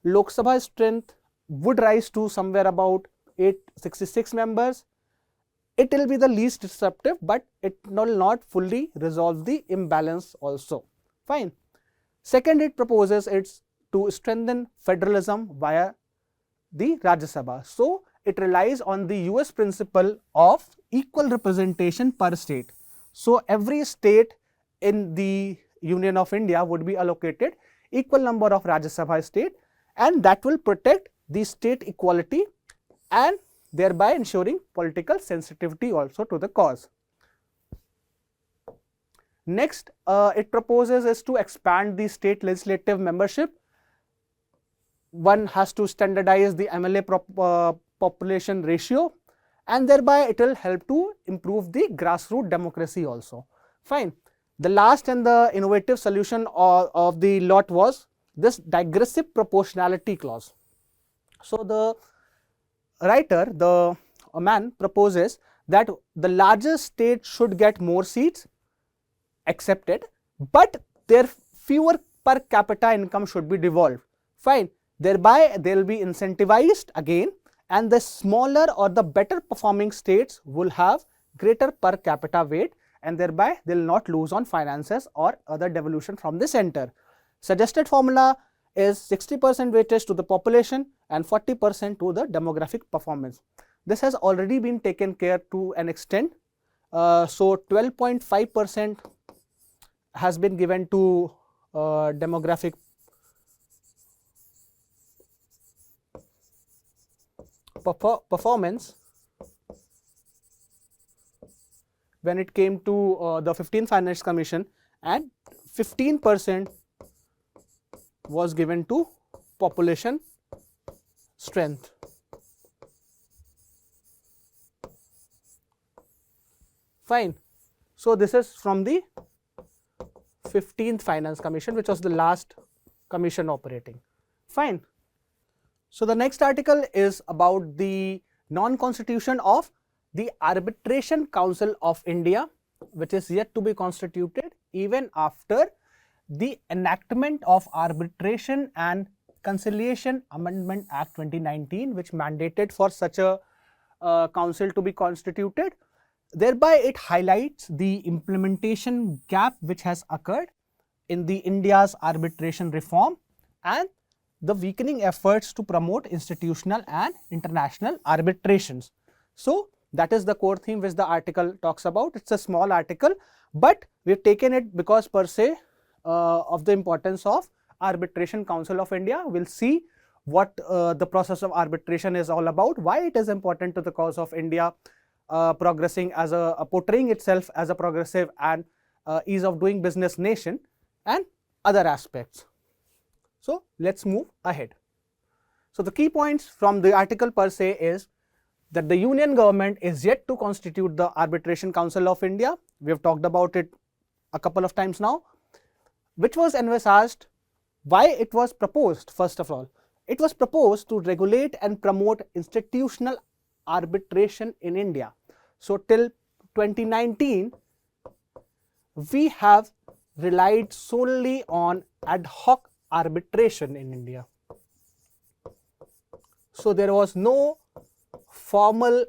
Lok Sabha strength would rise to somewhere about 866 members. It will be the least disruptive, but it will not fully resolve the imbalance also. Fine. Second, it proposes it's to strengthen federalism via the Rajya Sabha. So, it relies on the US principle of equal representation per state. So, every state in the Union of India would be allocated equal number of Rajya Sabha state, and that will protect the state equality and thereby ensuring political sensitivity also to the cause. Next, it proposes is to expand the state legislative membership. One has to standardize the MLA population ratio, and thereby it will help to improve the grassroots democracy also. Fine. The last and the innovative solution of the lot was this digressive proportionality clause. So, the writer, the man proposes that the larger state should get more seats, accepted, but their fewer per capita income should be devolved. Fine. Thereby they will be incentivized again, and the smaller or the better performing states will have greater per capita weight, and thereby they will not lose on finances or other devolution from the center. Suggested formula is 60% weightage to the population and 40% to the demographic performance. This has already been taken care to an extent. So, 12.5% has been given to demographic performance when it came to the 15th Finance Commission, and 15% was given to population strength. Fine. So, this is from the 15th Finance Commission, which was the last commission operating. Fine. So the next article is about the non-constitution of the Arbitration Council of India, which is yet to be constituted even after the enactment of Arbitration and Conciliation Amendment Act 2019, which mandated for such a council to be constituted. Thereby it highlights the implementation gap which has occurred in the India's arbitration reform and the weakening efforts to promote institutional and international arbitrations. So that is the core theme which the article talks about. It's a small article, but we've taken it because per se of the importance of Arbitration Council of India. We'll see what the process of arbitration is all about, why it is important to the cause of India progressing as portraying itself as a progressive and ease of doing business nation, and other aspects. So let's move ahead. So the key points from the article per se is that the Union government is yet to constitute the Arbitration Council of India. We have talked about it a couple of times now, which was envisaged. Why it was proposed? First of all, it was proposed to regulate and promote institutional arbitration in India. So till 2019, we have relied solely on ad hoc arbitration in India. So there was no formal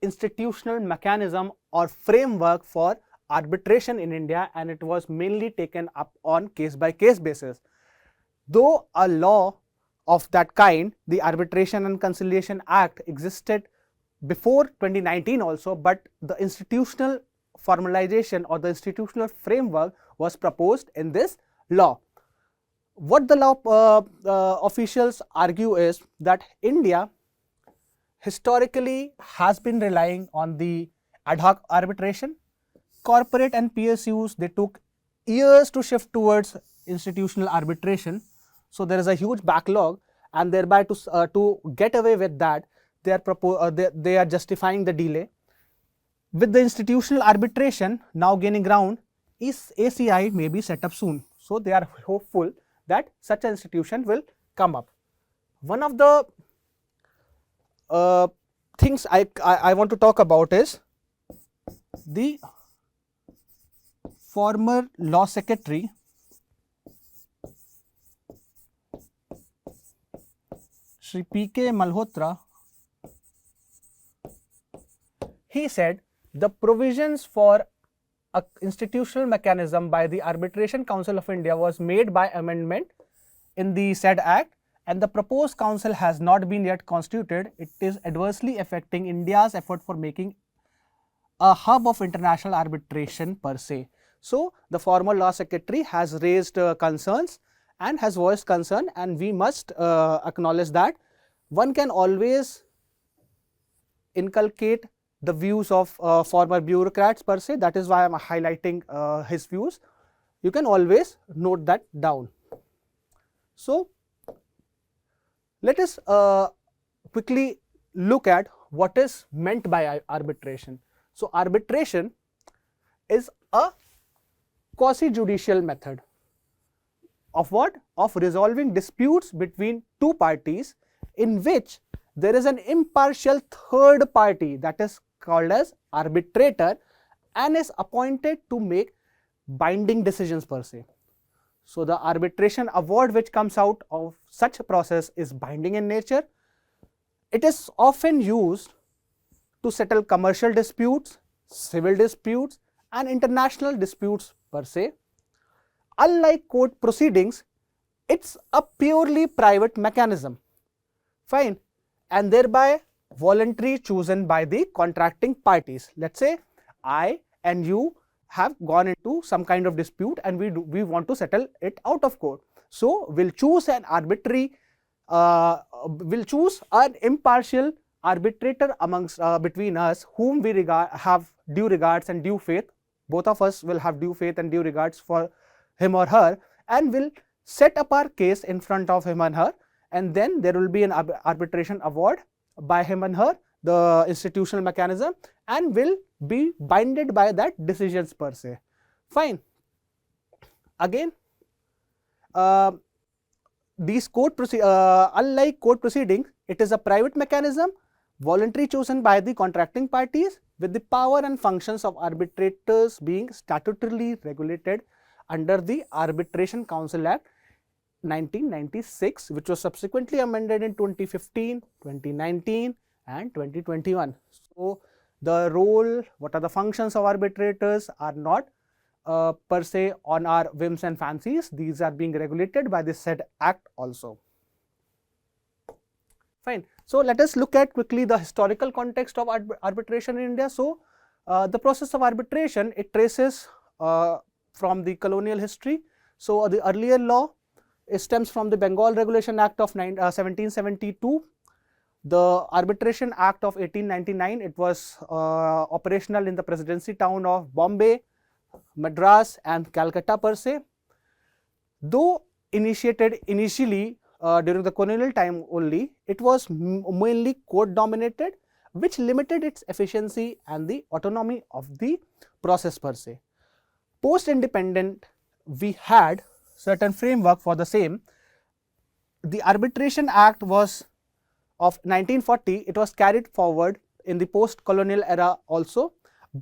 institutional mechanism or framework for arbitration in India, and it was mainly taken up on case by case basis. Though a law of that kind, the Arbitration and Conciliation Act, existed before 2019 also, but the institutional formalization or the institutional framework was proposed in this law. What the law officials argue is that India historically has been relying on the ad hoc arbitration. Corporate and PSUs, they took years to shift towards institutional arbitration. So there is a huge backlog, and thereby to get away with that, they are justifying the delay. With the institutional arbitration now gaining ground, ACI may be set up soon. So they are hopeful that such an institution will come up. One of the things I want to talk about is the former law secretary Shri P.K. Malhotra. He said the provisions for an institutional mechanism by the Arbitration Council of India was made by amendment in the said act, and the proposed council has not been yet constituted. It is adversely affecting India's effort for making a hub of international arbitration per se. So the former law secretary has raised concerns and has voiced concern, and we must acknowledge that one can always inculcate the views of former bureaucrats per se. That is why I am highlighting his views. You can always note that down. So let us quickly look at what is meant by arbitration. So arbitration is a quasi-judicial method of what? Of resolving disputes between two parties, in which there is an impartial third party that is called as arbitrator and is appointed to make binding decisions per se. So the arbitration award which comes out of such a process is binding in nature. It is often used to settle commercial disputes, civil disputes and international disputes per se. Unlike court proceedings, it's a purely private mechanism. Fine. And thereby voluntary, chosen by the contracting parties. Let's say I and you have gone into some kind of dispute and we want to settle it out of court. So we'll choose an arbitrary, we'll choose an impartial arbitrator amongst between us, whom we have due regards and due faith. Both of us will have due faith and due regards for him or her, and will set up our case in front of him and her, and then there will be an arbitration award by him and her, the institutional mechanism, and will be binded by that decisions per se. Fine. Again, these unlike court proceedings, it is a private mechanism, voluntary, chosen by the contracting parties, with the power and functions of arbitrators being statutorily regulated under the Arbitration Council Act 1996, which was subsequently amended in 2015, 2019 and 2021. So, the role, what are the functions of arbitrators are not per se on our whims and fancies. These are being regulated by the said act also. Fine. So, let us look at quickly the historical context of arbitration in India. So, the process of arbitration, it traces from the colonial history. So, the earlier law, it stems from the Bengal Regulation Act of 1772. The Arbitration Act of 1899, it was operational in the presidency town of Bombay, Madras and Calcutta per se. Though initiated initially during the colonial time only, it was mainly court dominated, which limited its efficiency and the autonomy of the process per se. Post independent, we had certain framework for the same. The Arbitration Act was of 1940, it was carried forward in the post colonial era also,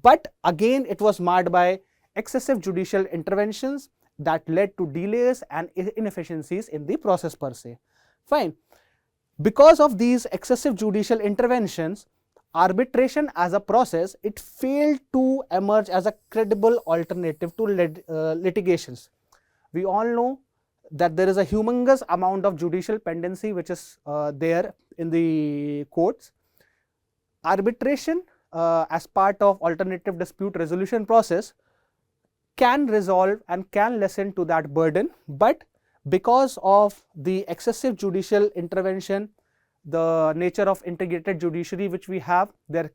but again it was marred by excessive judicial interventions that led to delays and inefficiencies in the process per se. Fine. Because of these excessive judicial interventions, arbitration as a process, it failed to emerge as a credible alternative to litigations. We all know that there is a humongous amount of judicial pendency which is there in the courts. Arbitration as part of alternative dispute resolution process can resolve and can lessen to that burden, but because of the excessive judicial intervention, the nature of integrated judiciary which we have, there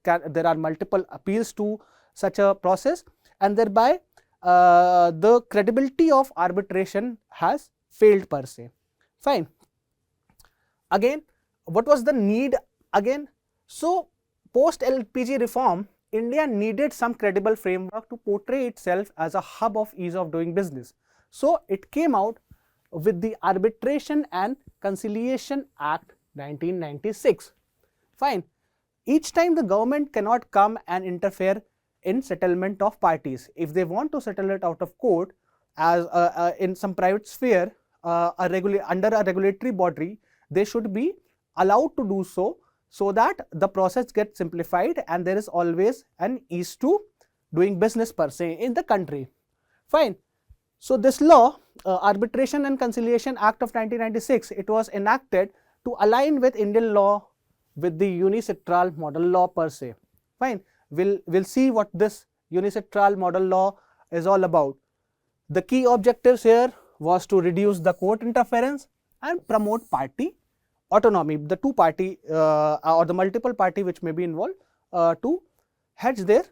are multiple appeals to such a process, and thereby the credibility of arbitration has failed per se. Fine. Again, what was the need again? So, post LPG reform, India needed some credible framework to portray itself as a hub of ease of doing business. So, it came out with the Arbitration and Conciliation Act 1996. Fine. Each time the government cannot come and interfere in settlement of parties. If they want to settle it out of court as in some private sphere under a regulatory body, they should be allowed to do so, so that the process gets simplified and there is always an ease to doing business per se in the country. Fine. So, this law, Arbitration and Conciliation Act of 1996, it was enacted to align with Indian law with the unilateral model law per se. Fine. We'll see what this unilateral model law is all about. The key objectives here was to reduce the court interference and promote party autonomy, the two party or the multiple party which may be involved to hedge their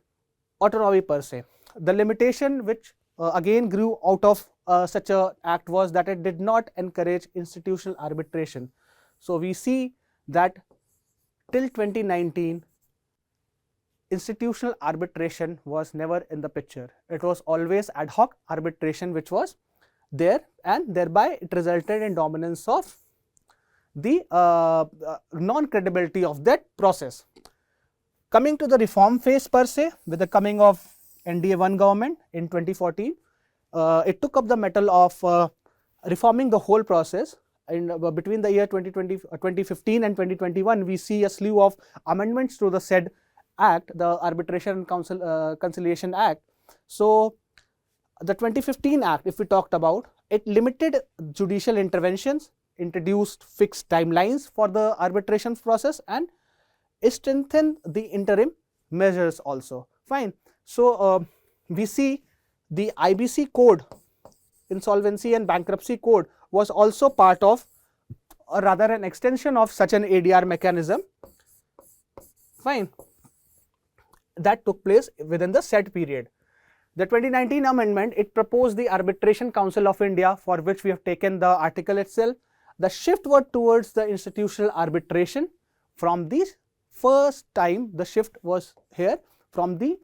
autonomy per se. The limitation which again grew out of such a act was that it did not encourage institutional arbitration. So, we see that till 2019 institutional arbitration was never in the picture. It was always ad hoc arbitration which was there, and thereby it resulted in dominance of the non-credibility of that process. Coming to the reform phase per se, with the coming of NDA-1 government in 2014, it took up the mettle of reforming the whole process. In between the year 2015 and 2021, we see a slew of amendments to the said act, the Arbitration and Conciliation Act. So, the 2015 Act, if we talked about, it limited judicial interventions, introduced fixed timelines for the arbitration process, and strengthened the interim measures also. Fine. So, we see the IBC code, Insolvency and Bankruptcy Code, was also part of, or rather an extension of such an ADR mechanism. Fine. That took place within the said period. The 2019 amendment, it proposed the Arbitration Council of India, for which we have taken the article itself. The shift was towards the institutional arbitration. From the first time, the shift was here from the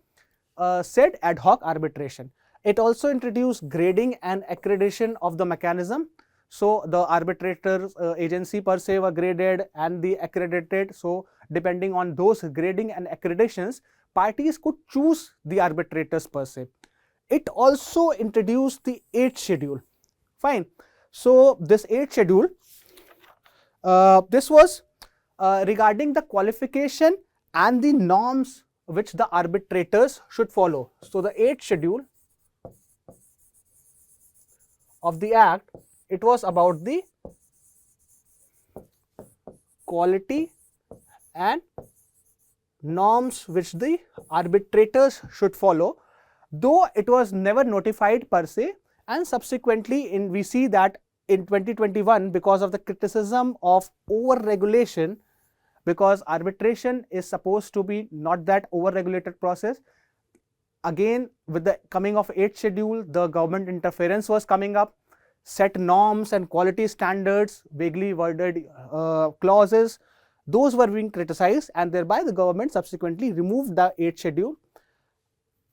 said ad hoc arbitration. It also introduced grading and accreditation of the mechanism. So the arbitrator agency per se were graded and the accredited. So depending on those grading and accreditations, parties could choose the arbitrators per se. It also introduced the 8th schedule. Fine. So this 8th schedule, this was regarding the qualification and the norms which the arbitrators should follow. So the 8th schedule of the Act, it was about the quality and norms which the arbitrators should follow, though it was never notified per se, and subsequently we see that in 2021, because of the criticism of over-regulation, because arbitration is supposed to be not that over-regulated process, again with the coming of 8th schedule, the government interference was coming up, set norms and quality standards, vaguely worded clauses, those were being criticized, and thereby the government subsequently removed the 8th schedule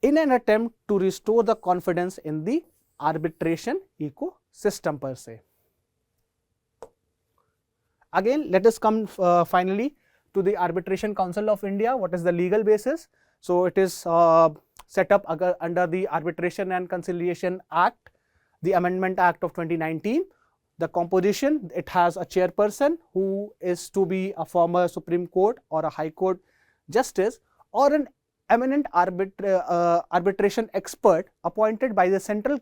in an attempt to restore the confidence in the arbitration ecosystem per se. Again, let us come finally to the Arbitration Council of India. What is the legal basis? So it is set up under the Arbitration and Conciliation Act, the Amendment Act of 2019. The composition, it has a chairperson who is to be a former Supreme Court or a High Court justice or an eminent arbitration expert appointed by the central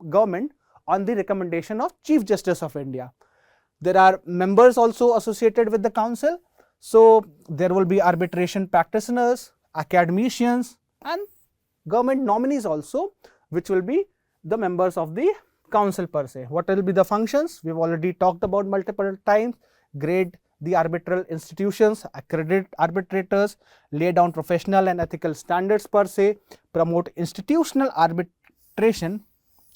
government on the recommendation of Chief Justice of India. There are members also associated with the council. So there will be arbitration practitioners, academicians, and government nominees also, which will be the members of the council per se. What will be the functions? We've already talked about multiple times. Grade the arbitral institutions, accredit arbitrators, lay down professional and ethical standards per se, promote institutional arbitration,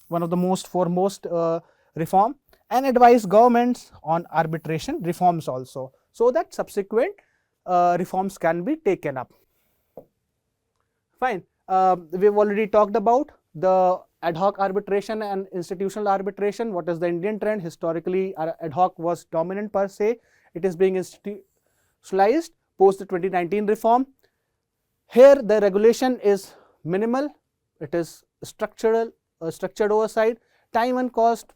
one of the most foremost reform, and advise governments on arbitration reforms also, so that subsequent reforms can be taken up. Fine. We've already talked about the ad hoc arbitration and institutional arbitration. What is the Indian trend? Historically, ad hoc was dominant per se. It is being institutionalized post the 2019 reform. Here the regulation is minimal. It is structured oversight. Time and cost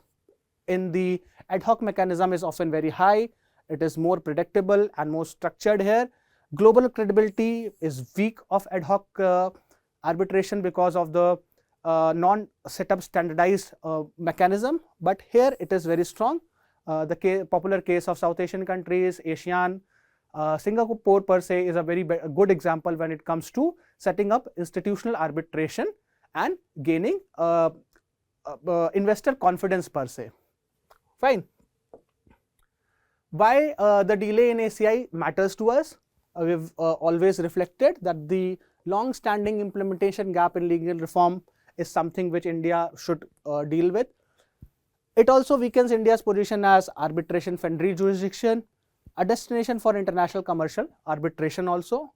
in the ad hoc mechanism is often very high. It is more predictable and more structured here. Global credibility is weak of ad hoc arbitration because of the non-set-up standardized mechanism, but here it is very strong. The popular case of South Asian countries, ASEAN, Singapore per se is a very good example when it comes to setting up institutional arbitration and gaining investor confidence per se. Fine. Why the delay in ACI matters to us? We've always reflected that the long-standing implementation gap in legal reform is something which India should deal with. It also weakens India's position as arbitration-friendly jurisdiction, a destination for international commercial arbitration also.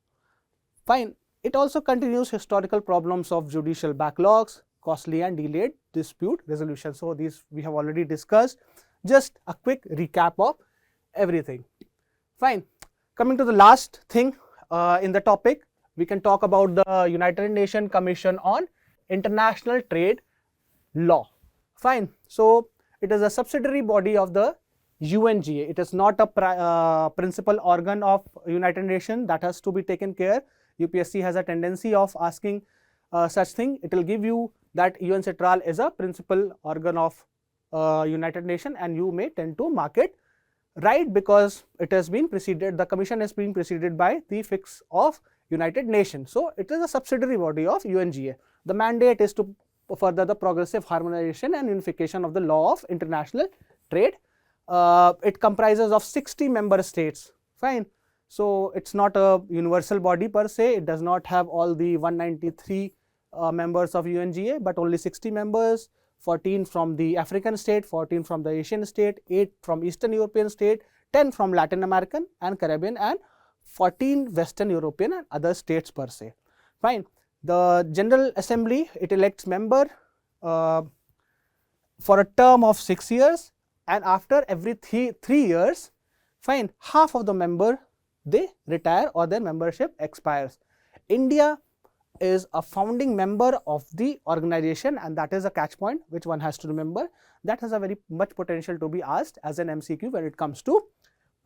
Fine. It also continues historical problems of judicial backlogs, costly and delayed dispute resolution. So these we have already discussed. Just a quick recap of everything. Fine. Coming to the last thing in the topic, we can talk about the United Nations Commission on International Trade Law. Fine. So it is a subsidiary body of the UNGA. It is not a principal organ of United Nations that has to be taken care. UPSC has a tendency of asking such thing. It will give you that UN Citral is a principal organ of United Nations, and you may tend to mark it right because it has been preceded, the commission has been preceded by the fix of United Nations. So it is a subsidiary body of UNGA. The mandate is to further the progressive harmonization and unification of the law of international trade. It comprises of 60 member states. Fine. So it's not a universal body per se. It does not have all the 193 members of UNGA, but only 60 members, 14 from the African state, 14 from the Asian state, 8 from Eastern European state, 10 from Latin American and Caribbean, and 14 Western European and other states per se. Fine. The General Assembly, it elects member for a term of 6 years and after every three years, fine, half of the member they retire or their membership expires. India is a founding member of the organization, and that is a catch point which one has to remember. That has a very much potential to be asked as an MCQ when it comes to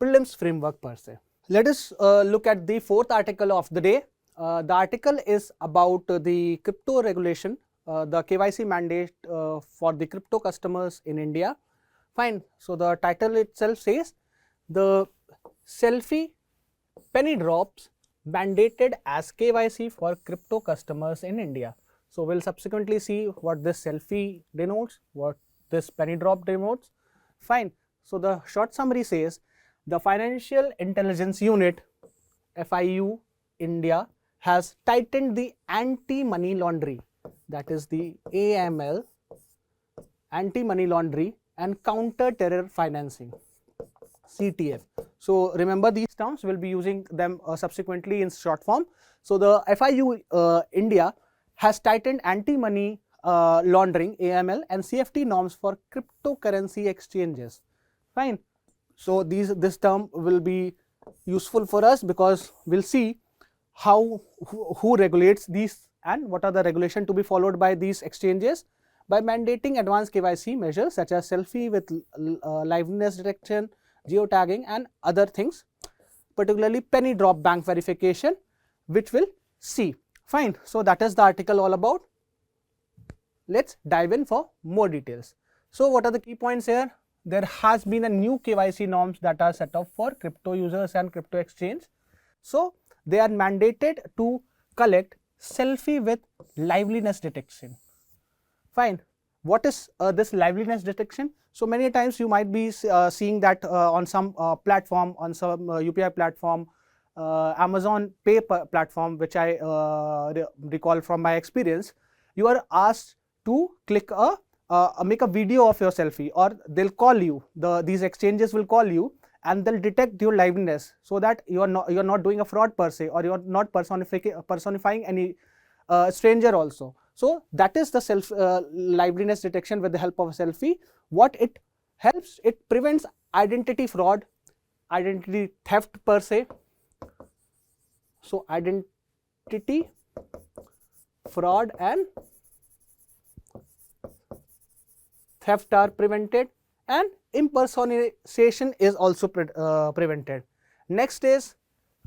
prelims framework per se. Let us look at the fourth article of the day. The article is about the crypto regulation, the KYC mandate for the crypto customers in India. Fine. So the title itself says the Selfie penny drops mandated as KYC for crypto customers in India. So we'll subsequently see what this Selfie denotes, what this penny drop denotes. Fine. So the short summary says the Financial Intelligence Unit, FIU India, has tightened the anti-money laundering, that is the AML, anti-money laundering and counter-terror financing, CTF. So remember these terms, we'll be using them subsequently in short form. So the FIU India has tightened anti-money laundering, AML and CFT norms for cryptocurrency exchanges. Fine. So this term will be useful for us because we'll see how who regulates these and what are the regulation to be followed by these exchanges by mandating advanced KYC measures such as Selfie with liveness detection, geotagging and other things, particularly penny drop bank verification, which we'll see. Fine. So that is the article all about. Let's dive in for more details. So what are the key points here? There has been a new KYC norms that are set up for crypto users and crypto exchange. So they are mandated to collect selfie with liveliness detection. Fine. What is this liveliness detection? So many times you might be seeing that on some platform, on some UPI platform, Amazon Pay platform, which I recall from my experience, you are asked to click make a video of your selfie, or they'll call you, these exchanges will call you and they'll detect your liveness so that you're not doing a fraud per se, or you're not personifying any stranger also. So that is the liveliness detection with the help of a selfie. What it helps, it prevents identity fraud, identity theft per se. So identity fraud and theft are prevented, and impersonation is also prevented. Next is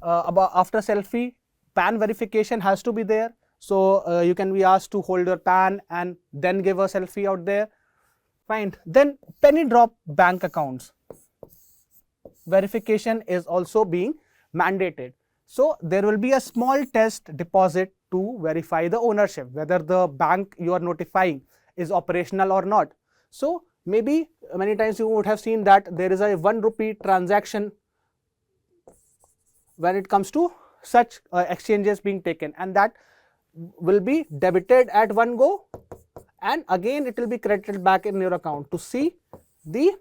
about after selfie, PAN verification has to be there. So you can be asked to hold your PAN and then give a selfie out there. Fine. Then penny drop bank accounts verification is also being mandated. So there will be a small test deposit to verify the ownership, whether the bank you are notifying is operational or not. So maybe many times you would have seen that there is a 1 rupee transaction when it comes to such exchanges being taken, and that will be debited at one go, and again it will be credited back in your account to see the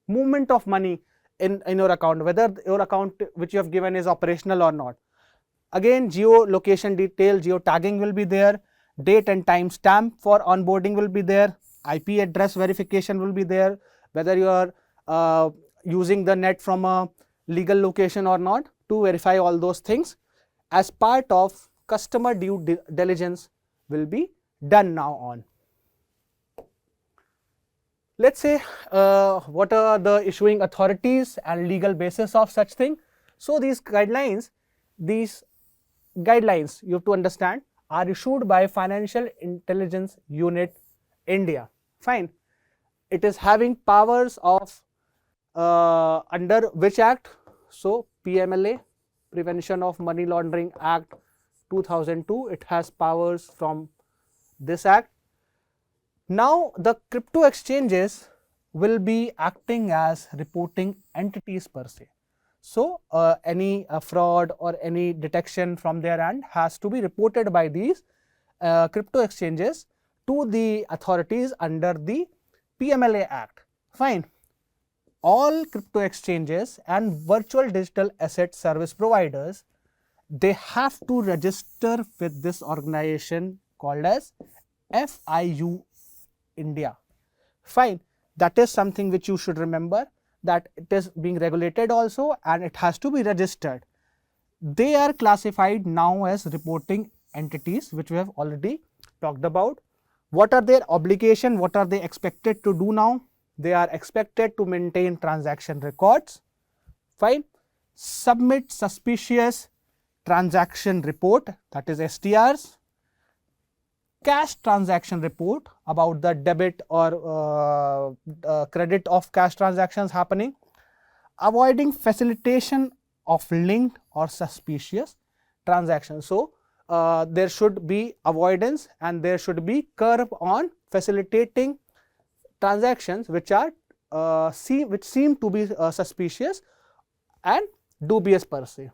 movement of money in your account, whether your account which you have given is operational or not. Again, geolocation detail, geotagging will be there, date and time stamp for onboarding will be there, IP address verification will be there, whether you are using the net from a legal location or not, to verify all those things as part of customer due diligence will be done now on. Let's say what are the issuing authorities and legal basis of such thing. So these guidelines you have to understand are issued by Financial Intelligence Unit India. Fine. It is having powers of under which act? So PMLA, Prevention of Money Laundering Act 2002, it has powers from this act. Now the crypto exchanges will be acting as reporting entities per se. So any fraud or any detection from their end has to be reported by these crypto exchanges to the authorities under the PMLA Act. Fine. All crypto exchanges and virtual digital asset service providers, they have to register with this organization called as FIU India. Fine. That is something which you should remember, that it is being regulated also and it has to be registered. They are classified now as reporting entities, which we have already talked about. What are their obligations? What are they expected to do now? They are expected to maintain transaction records, fine, submit suspicious transaction report, that is STRs, cash transaction report about the debit or credit of cash transactions happening, avoiding facilitation of linked or suspicious transactions. So, there should be avoidance and there should be curb on facilitating transactions which are which seem to be suspicious and dubious per se.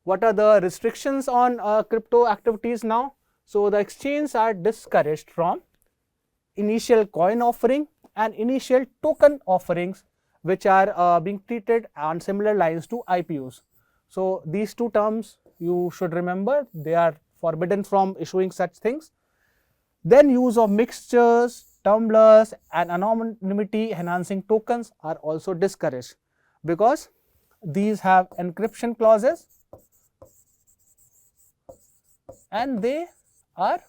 What are the restrictions on crypto activities now? So, the exchanges are discouraged from initial coin offering and initial token offerings, which are being treated on similar lines to IPOs. So, these two terms you should remember, they are forbidden from issuing such things. Then use of mixtures, tumblers and anonymity enhancing tokens are also discouraged, because these have encryption clauses and they are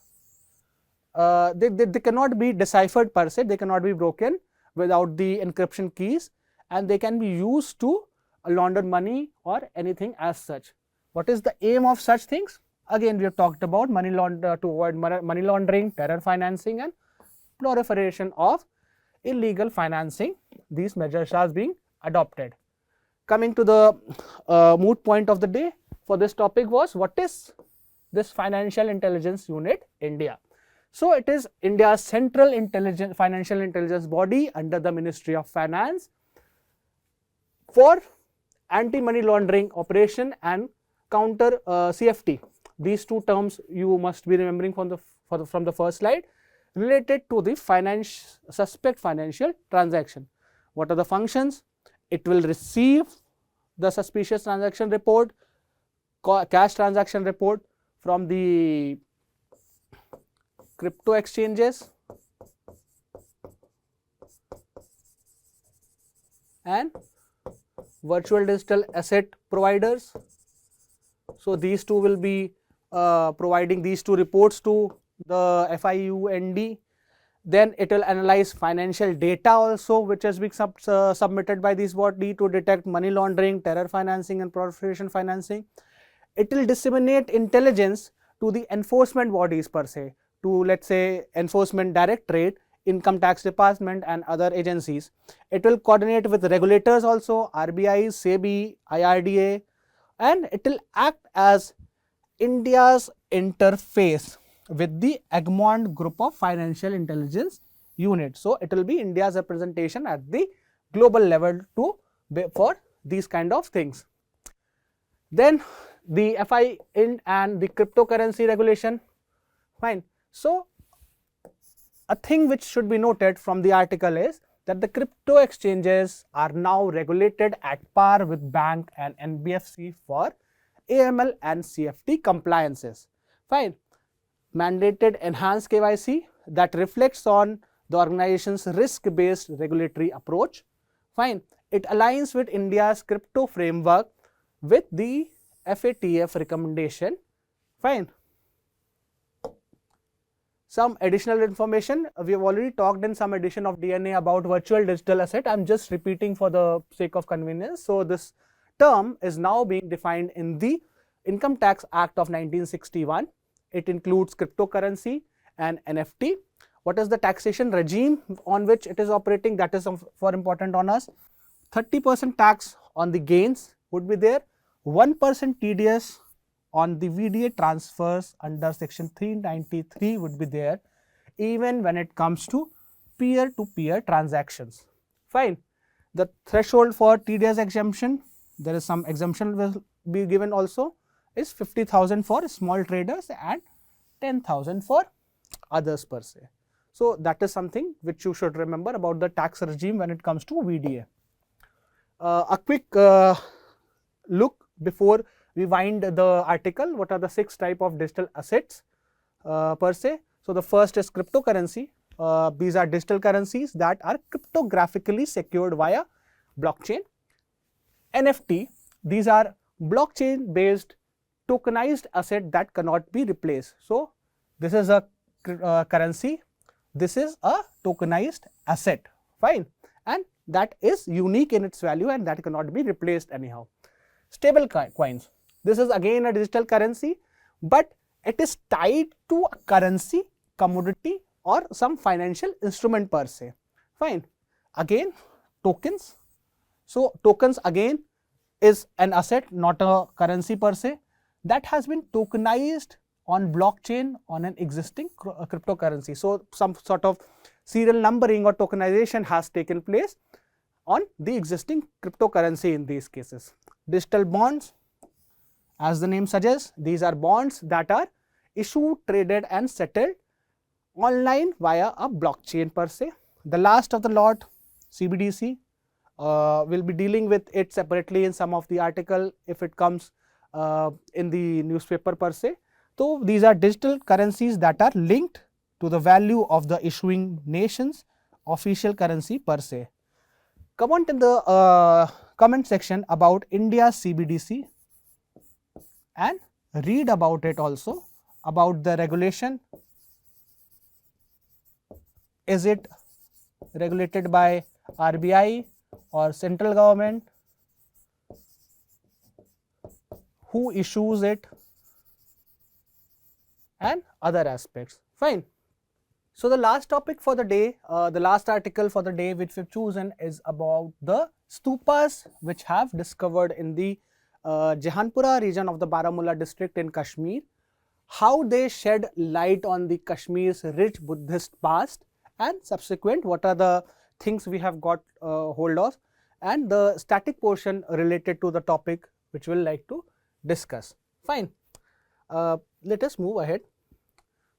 they cannot be deciphered per se, they cannot be broken without the encryption keys, and they can be used to launder money or anything as such. What is the aim of such things? Again, we have talked about to avoid money laundering, terror financing and proliferation of illegal financing. These measures are being adopted. Coming to the moot point of the day for this topic was, what is this Financial Intelligence Unit India? So, it is India's central financial intelligence body under the Ministry of Finance for anti-money laundering operation and counter CFT. These two terms you must be remembering from the first slide, related to the suspect financial transaction. What are the functions? It will receive the suspicious transaction report, cash transaction report from the crypto exchanges and virtual digital asset providers. So, these two will be providing these two reports to the FIUND. Then it will analyze financial data also, which has been submitted by this body to detect money laundering, terror financing and proliferation financing. It will disseminate intelligence to the enforcement bodies per se, to let's say Enforcement Directorate, Income Tax Department and other agencies. It will coordinate with regulators also, RBI, SEBI, IRDA, and it will act as India's interface with the Egmont Group of Financial Intelligence Unit. So, it will be India's representation at the global level for these kind of things. Then the FIIND and the cryptocurrency regulation, fine. So, a thing which should be noted from the article is that the crypto exchanges are now regulated at par with bank and NBFC for AML and CFT compliances, fine. Mandated enhanced KYC that reflects on the organization's risk-based regulatory approach, fine. It aligns with India's crypto framework with the FATF recommendation, fine. Some additional information, we have already talked in some edition of DNA about virtual digital asset. I am just repeating for the sake of convenience. So, this term is now being defined in the Income Tax Act of 1961. It includes cryptocurrency and NFT. What is the taxation regime on which it is operating? That is for important on us. 30% tax on the gains would be there, 1% TDS on the VDA transfers under section 393 would be there, even when it comes to peer-to-peer transactions, fine. The threshold for TDS exemption, there is some exemption will be given also, is 50,000 for small traders and 10,000 for others per se. So, that is something which you should remember about the tax regime when it comes to VDA. A quick look before we wind the article. What are the 6 type of digital assets per se? So, the first is cryptocurrency. these are digital currencies that are cryptographically secured via blockchain. NFT, these are blockchain based tokenized asset that cannot be replaced. So, this is a currency, this is a tokenized asset, fine, and that is unique in its value and that cannot be replaced anyhow. Stable coins, this is again a digital currency, but it is tied to a currency, commodity or some financial instrument per se, fine. Again tokens, so tokens again is an asset, not a currency per se, that has been tokenized on blockchain on an existing cryptocurrency. So, some sort of serial numbering or tokenization has taken place on the existing cryptocurrency in these cases. Digital bonds, as the name suggests, these are bonds that are issued, traded and settled online via a blockchain per se. The last of the lot, CBDC, we'll be dealing with it separately in some of the article if it comes in the newspaper per se. So, these are digital currencies that are linked to the value of the issuing nation's official currency per se. Comment in the comment section about India's CBDC and read about it also, about the regulation. Is it regulated by RBI or central government? Who issues it? And other aspects, fine. So, the last topic for the day, the last article for the day which we've chosen is about the stupas which have discovered in the Zehanpora region of the Baramulla district in Kashmir, how they shed light on the Kashmir's rich Buddhist past and subsequent what are the things we have got hold of, and the static portion related to the topic which we'll like to discuss, fine. Let us move ahead.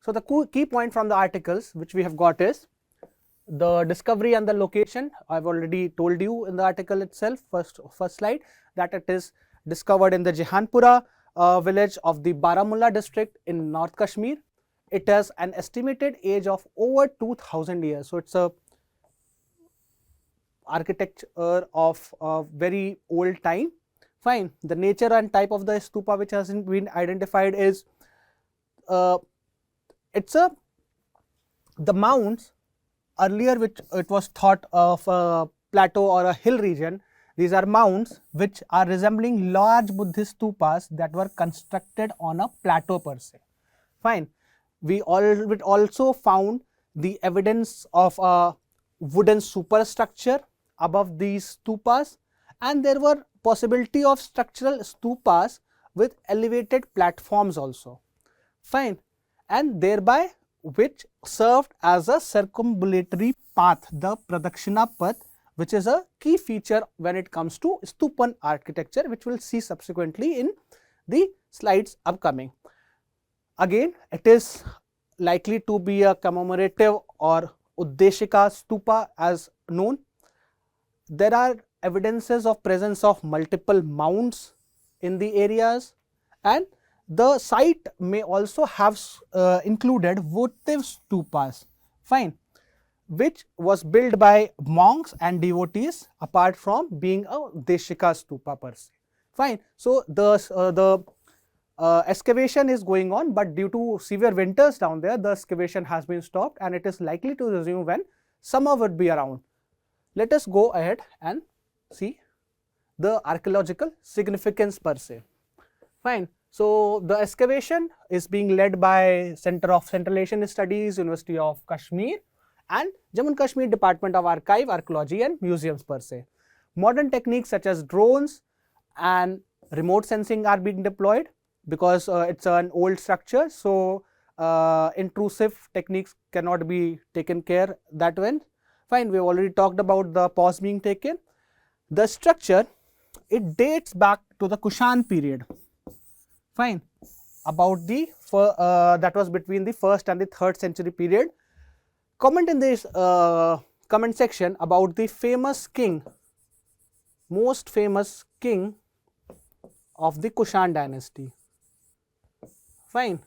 So, the key point from the articles which we have got is the discovery and the location. I have already told you in the article itself, first slide, that it is discovered in the Zehanpora village of the Baramulla district in North Kashmir. It has an estimated age of over 2000 years. So, it is a architecture of very old time, fine. The nature and type of the stupa which has been identified is the mounds earlier which it was thought of a plateau or a hill region. These are mounds which are resembling large Buddhist stupas that were constructed on a plateau per se, fine. We also found the evidence of a wooden superstructure above these stupas, and there were possibility of structural stupas with elevated platforms also, fine, and thereby which served as a circumambulatory path, the Pradakshina path, which is a key feature when it comes to stupan architecture, which we will see subsequently in the slides upcoming. Again, it is likely to be a commemorative or Uddeshika stupa as known. There are evidences of presence of multiple mounds in the areas, and the site may also have included votive stupas, fine, which was built by monks and devotees apart from being a Deshika stupa per se, fine. So, the excavation is going on, but due to severe winters down there, the excavation has been stopped and it is likely to resume when summer would be around. Let us go ahead and see the archaeological significance per se, fine. So, the excavation is being led by Center of Central Asian Studies, University of Kashmir and Jammu and Kashmir Department of Archive, Archaeology and Museums per se. Modern techniques such as drones and remote sensing are being deployed because it is an old structure. So, intrusive techniques cannot be taken care that way, fine. We have already talked about the pause being taken. The structure, it dates back to the Kushan period, fine, about the that was between the 1st and the 3rd century period. Comment in this comment section about the famous king, most famous king of the Kushan dynasty, fine.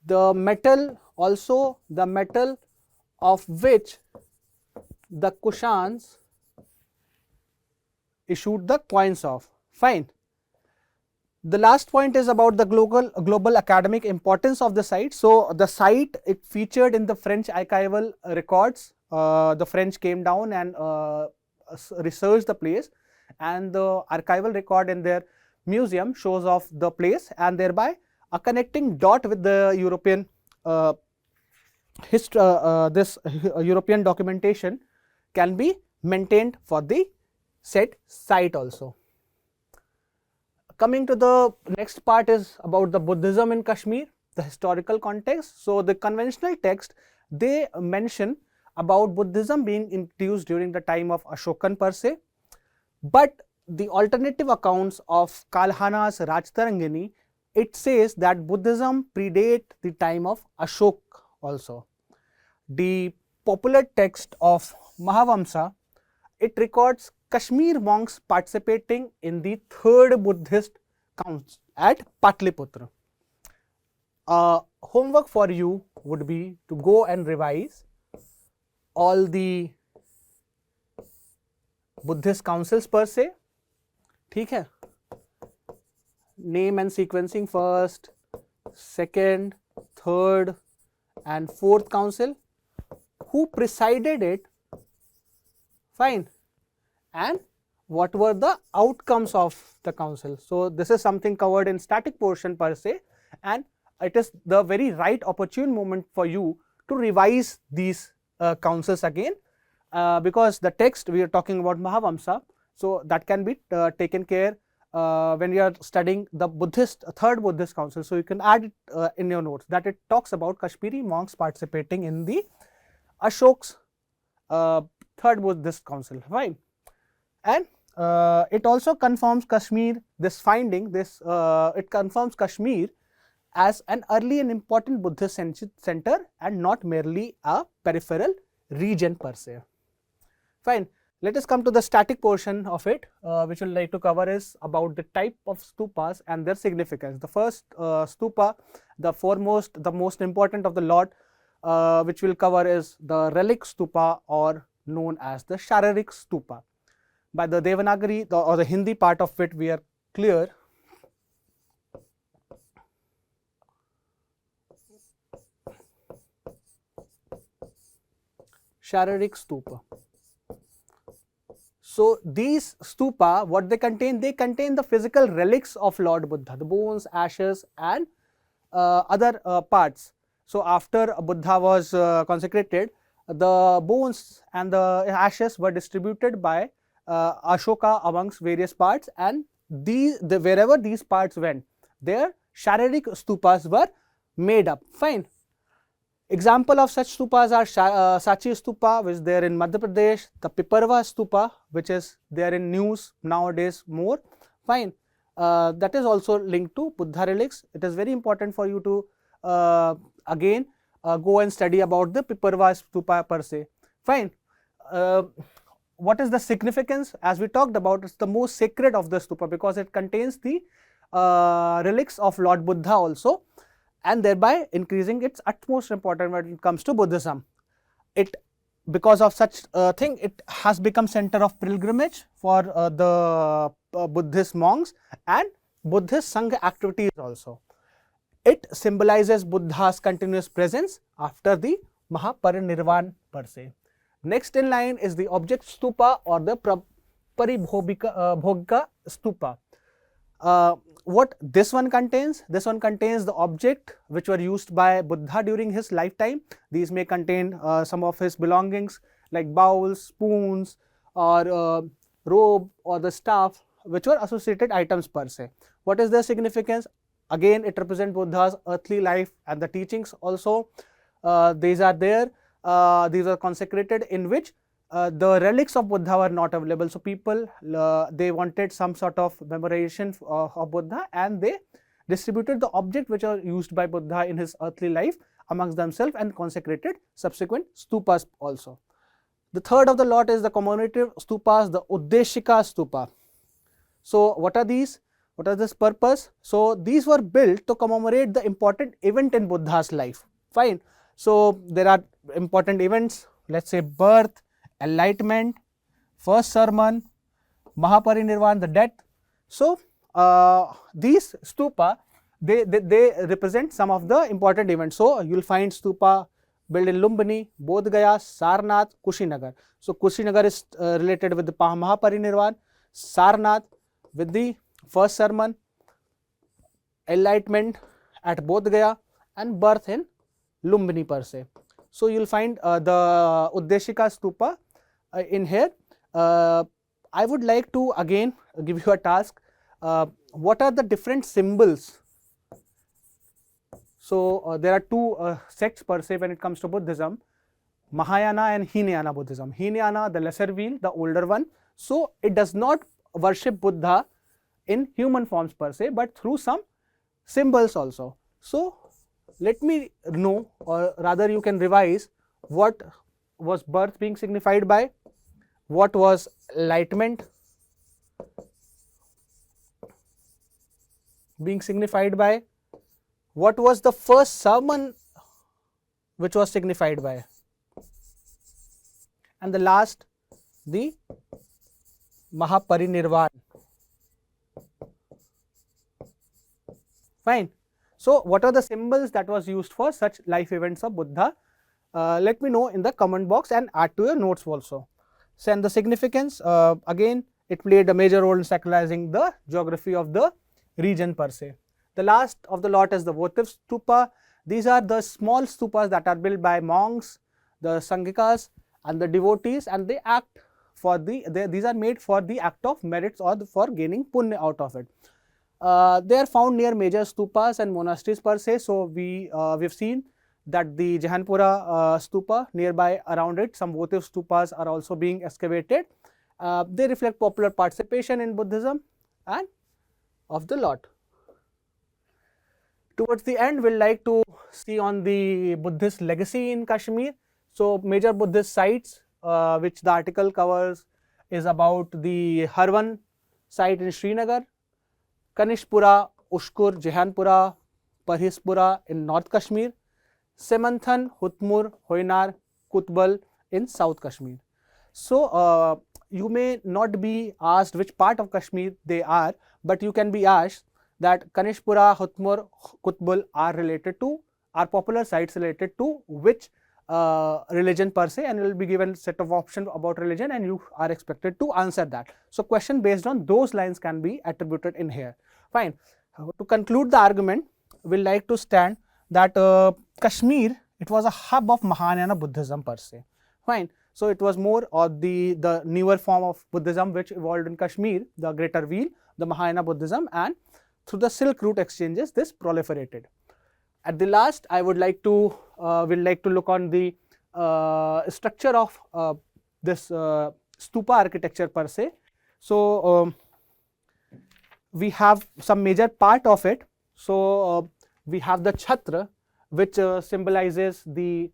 The metal also the metal of which the Kushans issued the coins of. Fine. The last point is about the global academic importance of the site. So the site, it featured in the French archival records. The French came down and researched the place, and the archival record in their museum shows off the place, and thereby a connecting dot with the European European documentation can be maintained for the said site also. Coming to the next part is about the Buddhism in Kashmir, the historical context. So the conventional text, they mention about Buddhism being introduced during the time of Ashokan per se, but the alternative accounts of Kalhana's Rajtarangini, it says that Buddhism predate the time of Ashok also. The popular text of Mahavamsa, it records Kashmir monks participating in the third Buddhist council at Patliputra. Homework for you would be to go and revise all the Buddhist councils per se. ठीक है? Name and sequencing first, second, third and fourth council. Who presided it? Fine. And what were the outcomes of the council. So this is something covered in static portion per se, and it is the very right opportune moment for you to revise these councils again, because the text we are talking about Mahavamsa, so that can be taken care when you are studying the third Buddhist council. So you can add it in your notes that it talks about Kashmiri monks participating in the Ashok's third Buddhist council, right? And it also confirms Kashmir, this finding, it confirms Kashmir as an early and important Buddhist center and not merely a peripheral region per se. Fine. Let us come to the static portion of it, which we'll like to cover is about the type of stupas and their significance. The first stupa, the most important of the lot, which we'll cover is the relic stupa, or known as the Shararik stupa. By the Devanagari or the Hindi part of it, we are clear. Shararik stupa. So these stupa, what they contain? They contain the physical relics of Lord Buddha, the bones, ashes and other parts. So after Buddha was consecrated, the bones and the ashes were distributed by Ashoka amongst various parts, and wherever these parts went, their Shararik stupas were made up. Fine. Example of such stupas are Sachi stupa, which is there in Madhya Pradesh, the Piparva stupa, which is there in news nowadays more. Fine. That is also linked to Buddha relics. It is very important for you to again go and study about the Piparva stupa per se. Fine. What is the significance? As we talked about, it's the most sacred of the stupa because it contains the relics of Lord Buddha also, and thereby increasing its utmost importance when it comes to Buddhism. Because of such thing, it has become center of pilgrimage for the Buddhist monks and Buddhist Sangha activities also. It symbolizes Buddha's continuous presence after the Mahaparinirvan per se. Next in line is the object stupa or the Paribhogika stupa. What this one contains? This one contains the object which were used by Buddha during his lifetime. These may contain some of his belongings like bowls, spoons, or robe or the staff, which were associated items per se. What is their significance? Again, it represents Buddha's earthly life and the teachings also. These are there. These are consecrated, in which the relics of Buddha were not available. So people, they wanted some sort of memorization of Buddha, and they distributed the object which are used by Buddha in his earthly life amongst themselves and consecrated subsequent stupas also. The third of the lot is the commemorative stupas, the Uddeshika stupa. So what are these? What are this purpose? So these were built to commemorate the important event in Buddha's life. Fine. So there are important events, let's say birth, enlightenment, first sermon, Mahaparinirvan, the death. So these stupa, they represent some of the important events. So you will find stupa built in Lumbini, Bodh Gaya, Sarnath, Kushinagar. So Kushinagar is related with the Mahaparinirvan, Sarnath with the first sermon, enlightenment at Bodh Gaya, and birth in Lumbini per se. So you will find the Uddeshika stupa in here. I would like to again give you a task. What are the different symbols? So there are two sects per se when it comes to Buddhism, Mahayana and Hinayana Buddhism. Hinayana, the lesser wheel, the older one. So it does not worship Buddha in human forms per se, but through some symbols also. So let me know, or rather you can revise, what was birth being signified by, what was enlightenment being signified by, what was the first sermon which was signified by, and the last, the Mahaparinirvan. Fine. So what are the symbols that was used for such life events of Buddha? Let me know in the comment box and add to your notes also. So, and the significance, again, it played a major role in secularizing the geography of the region per se. The last of the lot is the votive stupa. These are the small stupas that are built by monks, the Sanghikas and the devotees, and they act for these are made for the act of merits or for gaining punya out of it. They are found near major stupas and monasteries per se. So we've seen that the Zehanpora stupa nearby around it, some votive stupas are also being excavated. They reflect popular participation in Buddhism and of the lot. Towards the end, we'll like to see on the Buddhist legacy in Kashmir. So major Buddhist sites which the article covers is about the Harwan site in Srinagar, Kanishpura, Ushkur, Zehanpora, Parhispura in North Kashmir, Semanthan, Hutmur, Hoynar, Kutbal in South Kashmir. So you may not be asked which part of Kashmir they are, but you can be asked that Kanishpura, Hutmur, Kutbal are popular sites related to which religion per se, and you will be given set of options about religion and you are expected to answer that. So question based on those lines can be attributed in here. Fine. To conclude the argument, we will like to stand that Kashmir, it was a hub of Mahayana Buddhism per se. Fine. So it was more of the newer form of Buddhism which evolved in Kashmir, the greater wheel, the Mahayana Buddhism, and through the Silk Route exchanges this proliferated. At the last, I would like to look on the structure of this stupa architecture per se. So we have some major part of it. So we have the chhatra, which symbolizes the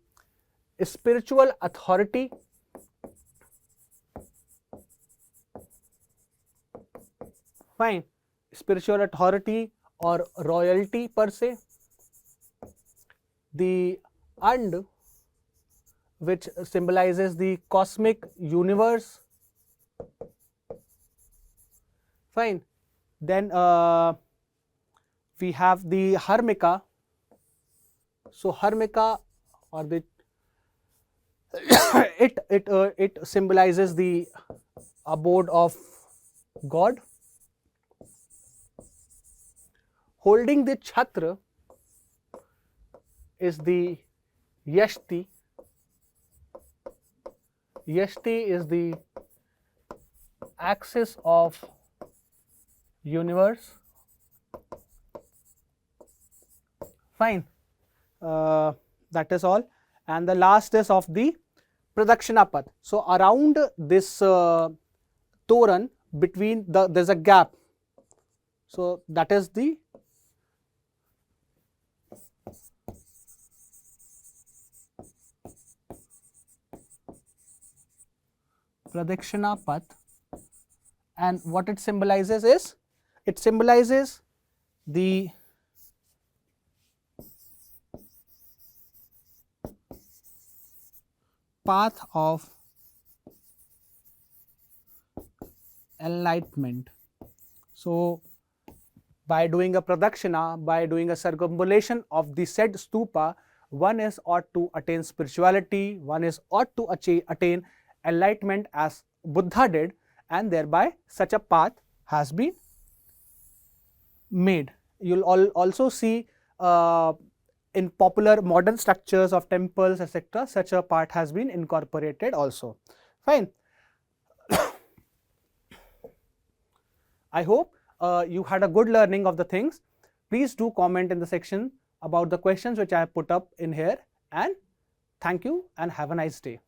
spiritual authority, fine, spiritual authority or royalty per se. The and, which symbolizes the cosmic universe, fine. Then we have the Harmika. So Harmika, or the it symbolizes the abode of God. Holding the chhatra is the Yashti. Yashti is the axis of universe. Fine. That is all. And the last is of the Pradakshina Path. So around this Toran, between there's a gap. So that is the Pradakshina Path, and what it symbolizes is, it symbolizes the path of enlightenment. So, by doing a pradakshina, by doing a circumambulation of the said stupa, one is ought to attain spirituality, one is ought to attain enlightenment as Buddha did, and thereby such a path has been made. You'll also see in popular modern structures of temples, etc., such a part has been incorporated also. Fine. I hope you had a good learning of the things. Please do comment in the section about the questions which I have put up in here, and thank you and have a nice day.